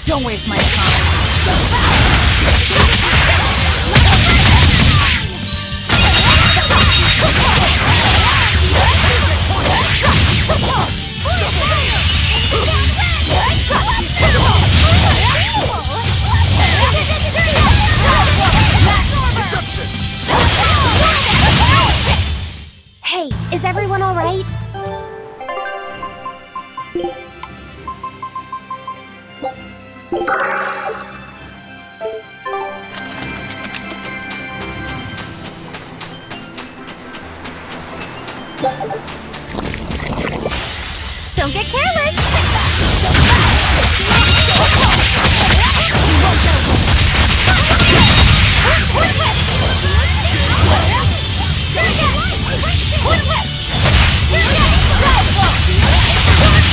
Don't waste my time. Hey, is everyone all right? Don't get careless!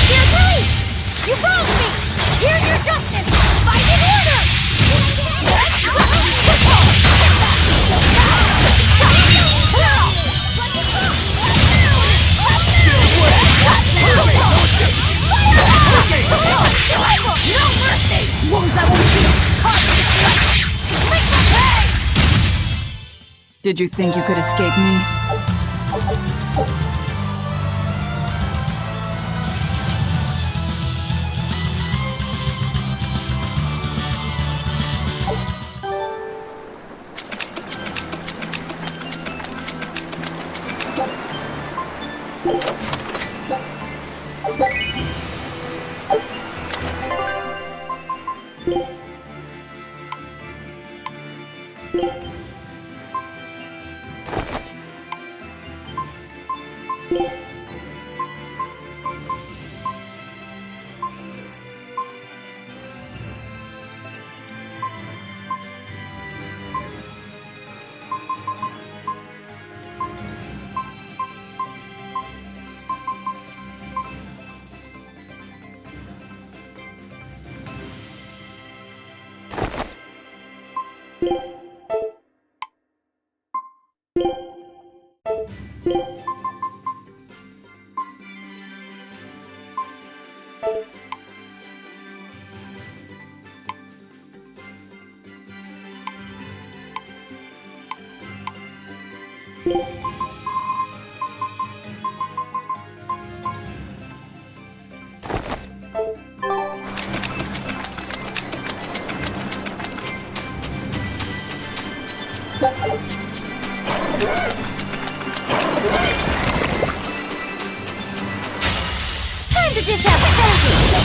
Dear police! You wronged me! Here's your justice! Fight in order! Did you think you could escape me? Time to dish out spanking!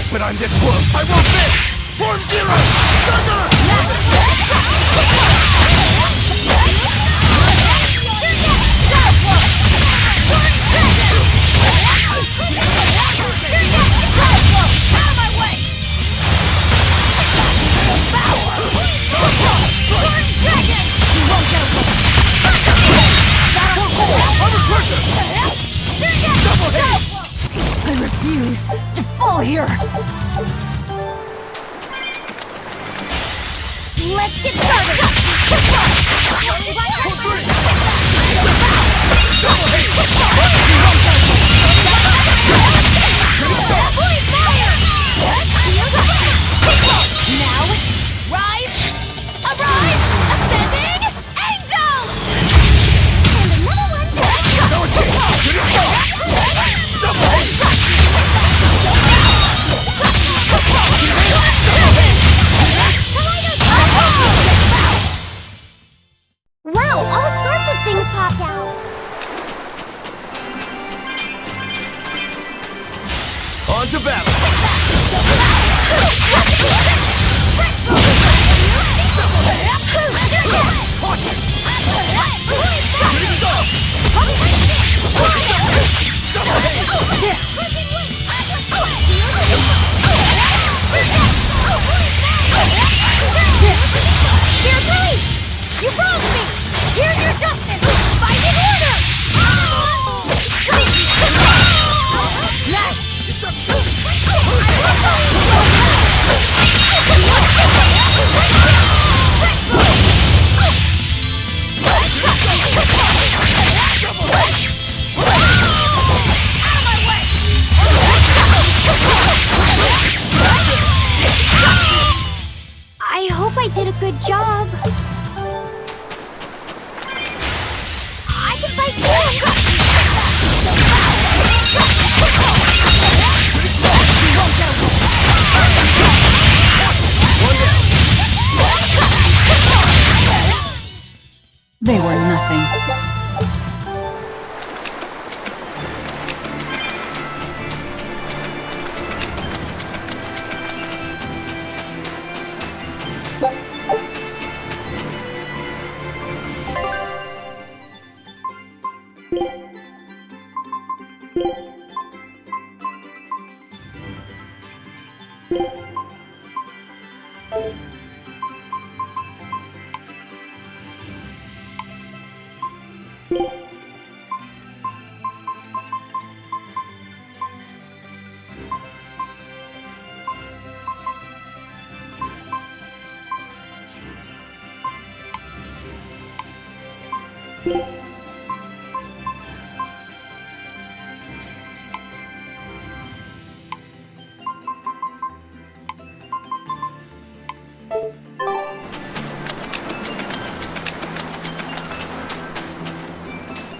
But I'm this close! I won't miss! Form Zero! Thunder! refuse to fall here. Let's get started! Now, rise! Arise! Ascending angels! And another Wow, all sorts of things popped out. On to battle! Dear police! You wronged me! Here's your justice! Fight in order! I hope I did a good job. I can fight They were nothing.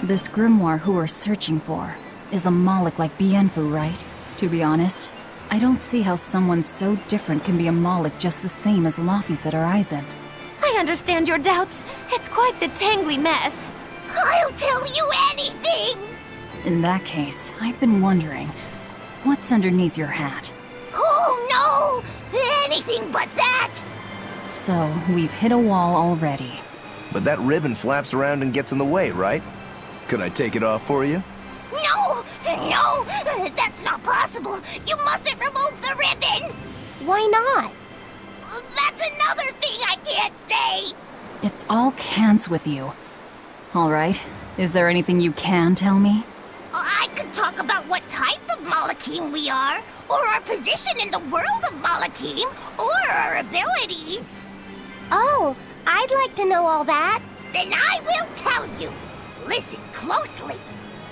This grimoire who we're searching for is a Moloch like Bienfu, right? To be honest, I don't see how someone so different can be a Moloch just the same as Laphicet or Eisen. I understand your doubts. It's quite the tangly mess. I'll tell you anything! In that case, I've been wondering, what's underneath your hat? Oh no! Anything but that! So, we've hit a wall already. But that ribbon flaps around and gets in the way, right? Could I take it off for you? No! No! That's not possible! You mustn't remove the ribbon! Why not? That's another thing I can't say! It's all cants with you. Alright, is there anything you can tell me? I could talk about what type of Malachim we are, or our position in the world of Malachim, or our abilities. Oh, I'd like to know all that. Then I will tell you. Listen closely.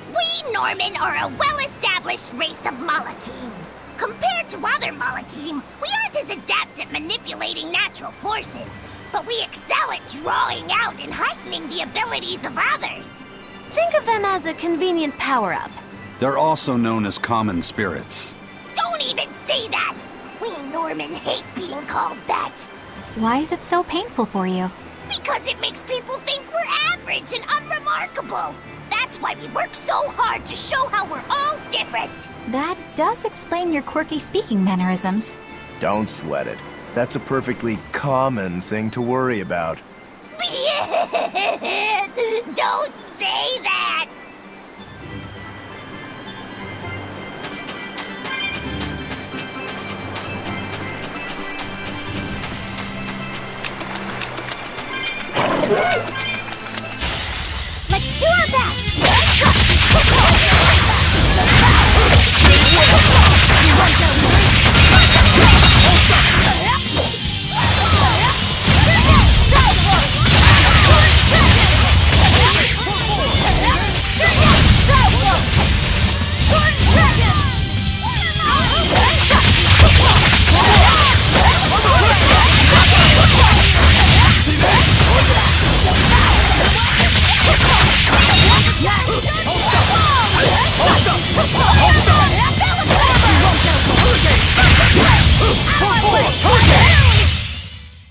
We Norman are a well-established race of Malachim. Compared to other Malachim, we aren't as adept at manipulating natural forces, but we excel at drawing out and heightening the abilities of others. Think of them as a convenient power-up. They're also known as common spirits. Don't even say that! We Norman hate being called that. Why is it so painful for you? Because it makes people think we're average and unremarkable. That's why we work so hard to show how we're all different. That does explain your quirky speaking mannerisms. Don't sweat it. That's a perfectly common thing to worry about. Don't say that! Let's do our best!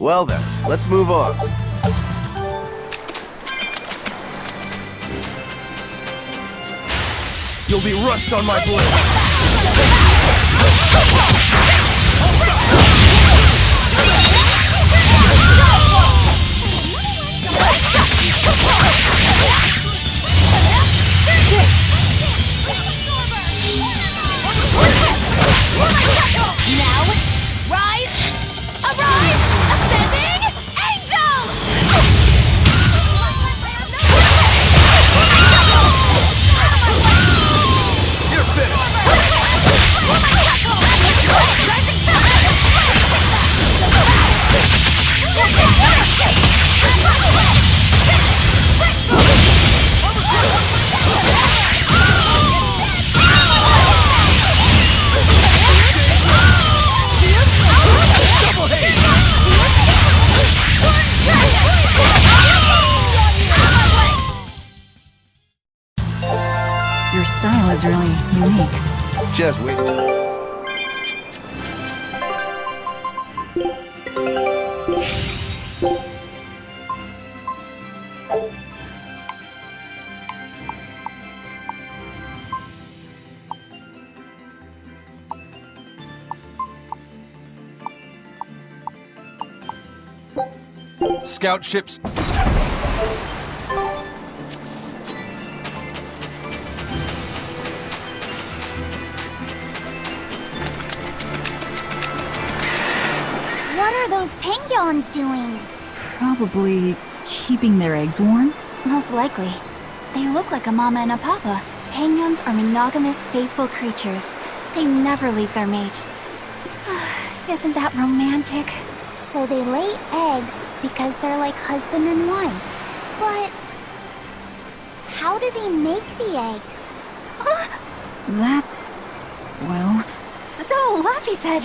Well then, let's move on. You'll be rust on my blade. Now, rise! Arise! Ascending angels! You're Your style is really unique. Just wait. Scout ships. What are those penguins doing? Probably keeping their eggs warm? Most likely. They look like a mama and a papa. Penguins are monogamous, faithful creatures. They never leave their mate. Isn't that romantic? So they lay eggs because they're like husband and wife. But how do they make the eggs? That's... well... So, Laffy said,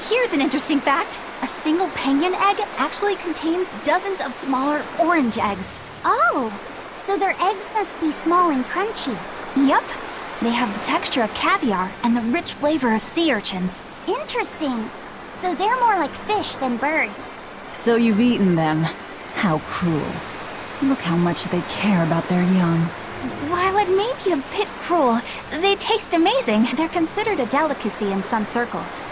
here's an interesting fact. A single penguin egg actually contains dozens of smaller orange eggs. Oh, so their eggs must be small and crunchy. Yep. They have the texture of caviar and the rich flavor of sea urchins. Interesting. So they're more like fish than birds. So you've eaten them. How cruel. Look how much they care about their young. While it may be a bit cruel, they taste amazing. They're considered a delicacy in some circles.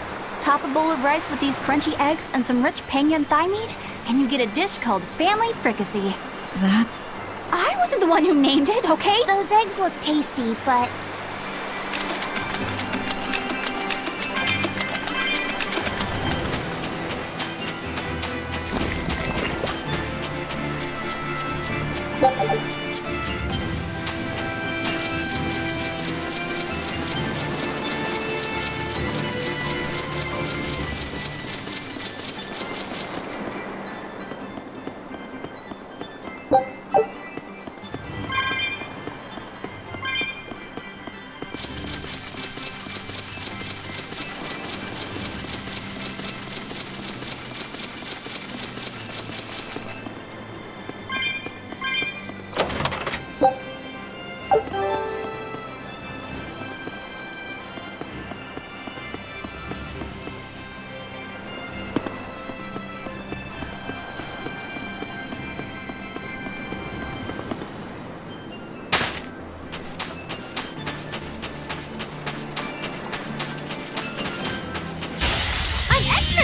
Top a bowl of rice with these crunchy eggs and some rich penguin thigh meat, and you get a dish called family fricassee. That's... I wasn't the one who named it, okay? Those eggs look tasty, but...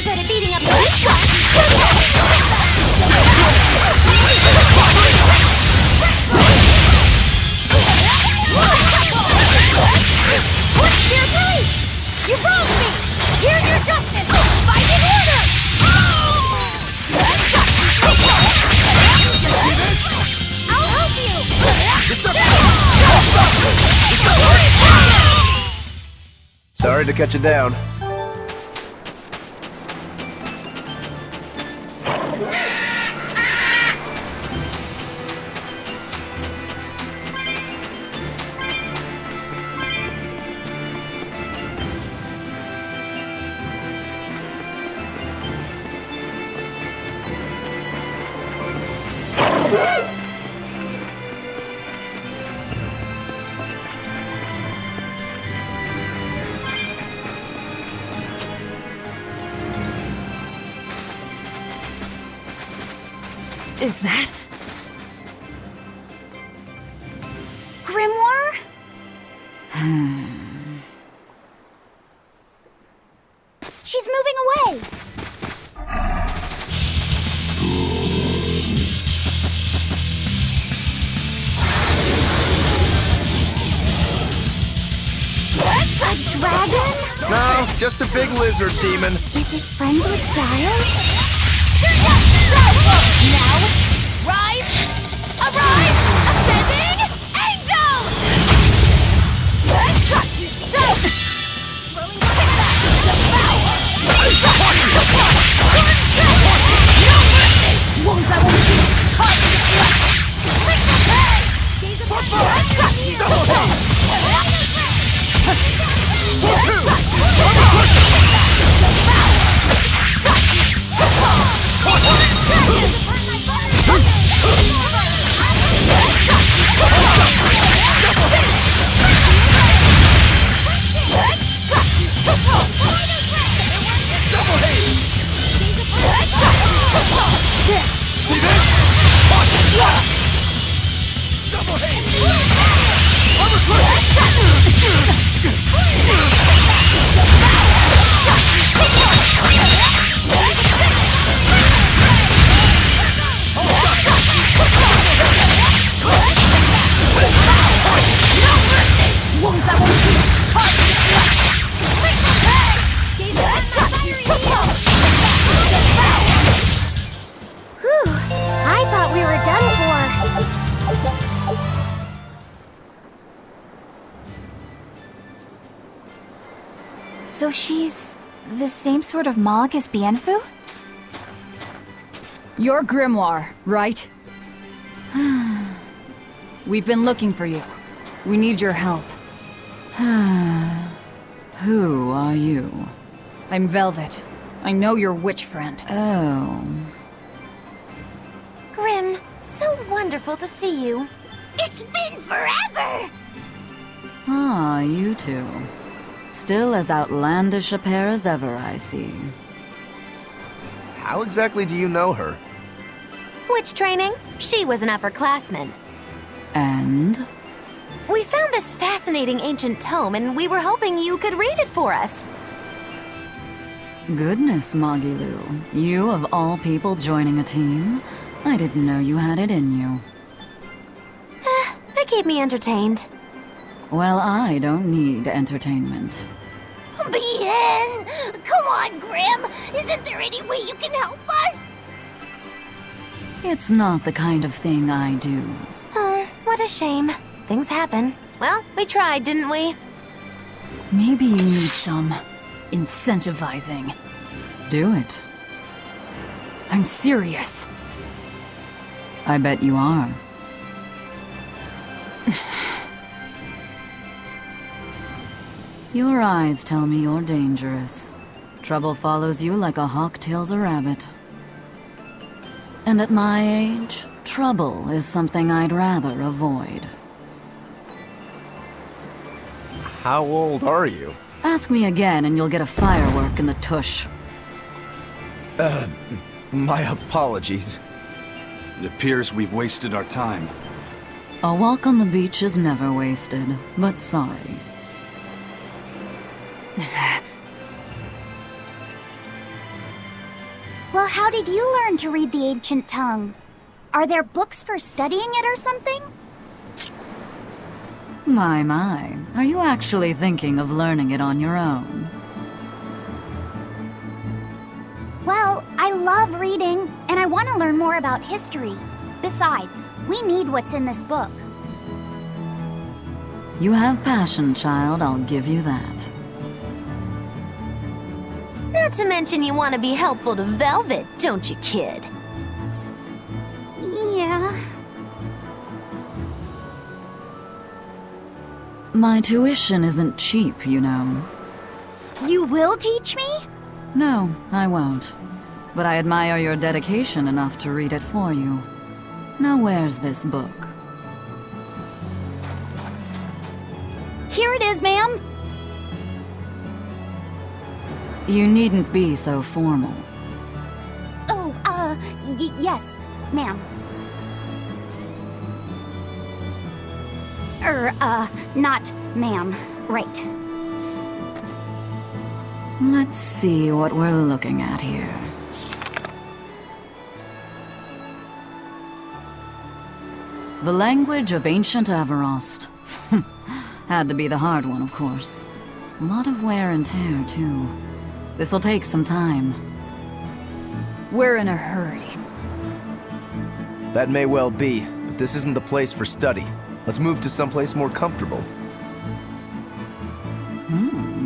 Good at beating up the What's your place? You wronged me! Here's your justice! Fight in order! I'll help you! Sorry to cut you down. is that? Grimoire? She's moving away! A dragon? No, just a big lizard demon. Is it friends with Brian? Now, rise! Arise! Ascending! Angels! I thought we were done for. So she's the same sort of Mog as Bienfu? Your grimoire, right? We've been looking for you. We need your help. Who are you? I'm Velvet. I know your witch friend. Oh. Grim, so wonderful to see you. It's been forever! Ah, you two. Still as outlandish a pair as ever, I see. How exactly do you know her? Witch training? She was an upperclassman. And? We found this fascinating ancient tome, and we were hoping you could read it for us. Goodness, Magilu. You of all people joining a team? I didn't know you had it in you. That keep me entertained. Well, I don't need entertainment. Bien! Come on, Grim! Isn't there any way you can help us? It's not the kind of thing I do. Oh, what a shame. Things happen. Well, we tried, didn't we? Maybe you need some incentivizing. Do it. I'm serious. I bet you are. Your eyes tell me you're dangerous. Trouble follows you like a hawk tails a rabbit. And at my age, trouble is something I'd rather avoid. How old are you? Ask me again and you'll get a firework in the tush. My apologies. It appears we've wasted our time. A walk on the beach is never wasted, but sorry. Well, how did you learn to read the ancient tongue? Are there books for studying it or something? My. Are you actually thinking of learning it on your own? Well, I love reading, and I want to learn more about history. Besides, we need what's in this book. You have passion, child, I'll give you that. Not to mention you want to be helpful to Velvet, don't you, kid? Yeah. My tuition isn't cheap, you know. You will teach me? No, I won't. But I admire your dedication enough to read it for you. Now where's this book? Here it is, ma'am. You needn't be so formal. Oh, yes. Ma'am. Not ma'am. Right. Let's see what we're looking at here. The language of ancient Avarost. Had to be the hard one, of course. A lot of wear and tear, too. This'll take some time. We're in a hurry. That may well be, but this isn't the place for study. Let's move to someplace more comfortable.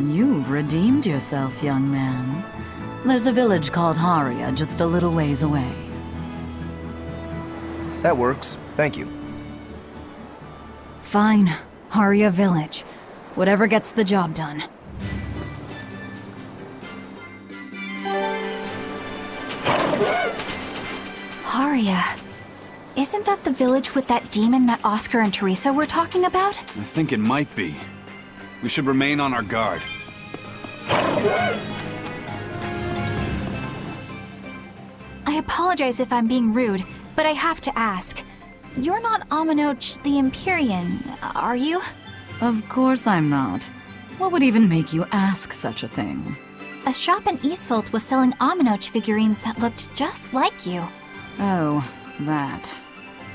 You've redeemed yourself, young man. There's a village called Haria just a little ways away. That works. Thank you. Fine. Haria Village. Whatever gets the job done. Haria. Isn't that the village with that demon that Oscar and Teresa were talking about? I think it might be. We should remain on our guard. I apologize if I'm being rude, but I have to ask. You're not Aminoch the Empyrean, are you? Of course I'm not. What would even make you ask such a thing? A shop in Isolt was selling Aminoch figurines that looked just like you. Oh, that.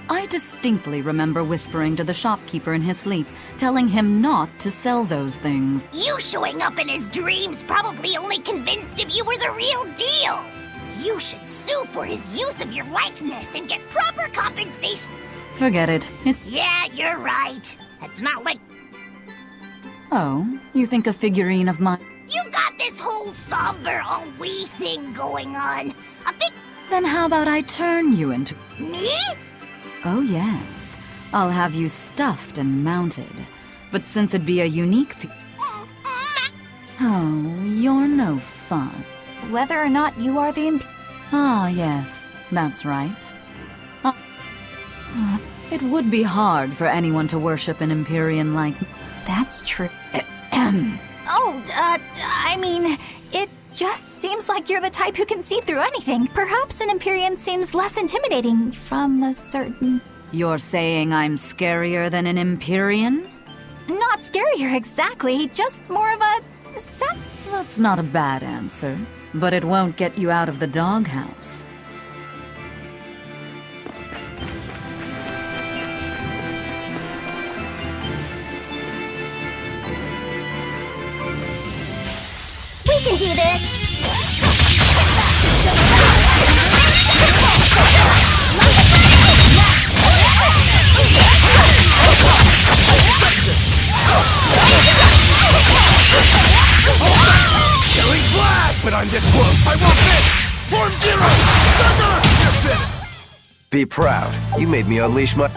I distinctly remember whispering to the shopkeeper in his sleep, telling him not to sell those things. You showing up in his dreams probably only convinced him you were the real deal. You should sue for his use of your likeness and get proper compensation. Forget it. Yeah, you're right. It's not like... Oh, you think a figurine of mine... You got this whole somber, ennui thing going on. Then how about I turn you into... Me? Oh yes. I'll have you stuffed and mounted. But since it'd be a unique Oh, you're no fun. Whether or not you are the Ah, yes. That's right. It would be hard for anyone to worship an Empyrean like... That's true. I mean, it just seems like you're the type who can see through anything. Perhaps an Empyrean seems less intimidating from a certain... You're saying I'm scarier than an Empyrean? Not scarier exactly, just more of a... That's not a bad answer, but it won't get you out of the doghouse. We can do this! Killing flash! But I'm this close! I won't miss! Form zero! Thunder! You're finished! Be proud. You made me unleash my...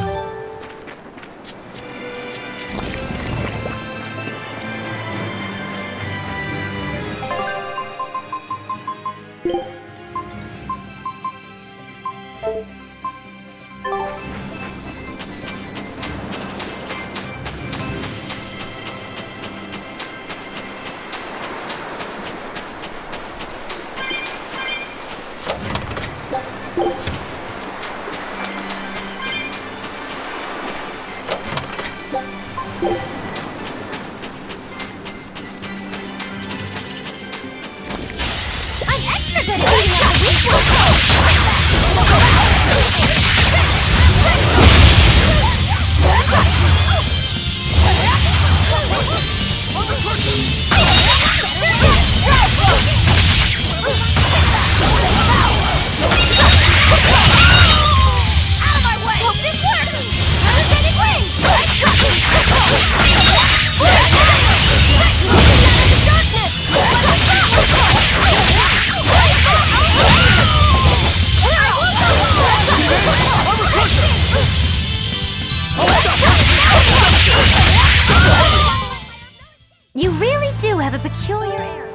You really do have a peculiar air.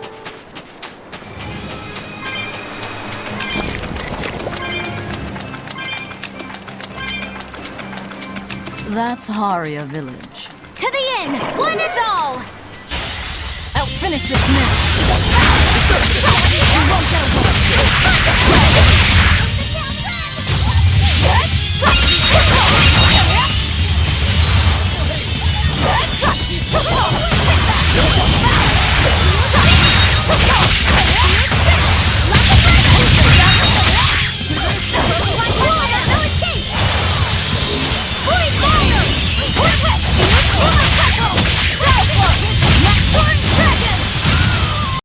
That's Haria Village. To the inn! One and all! I'll finish this now! You won't get away!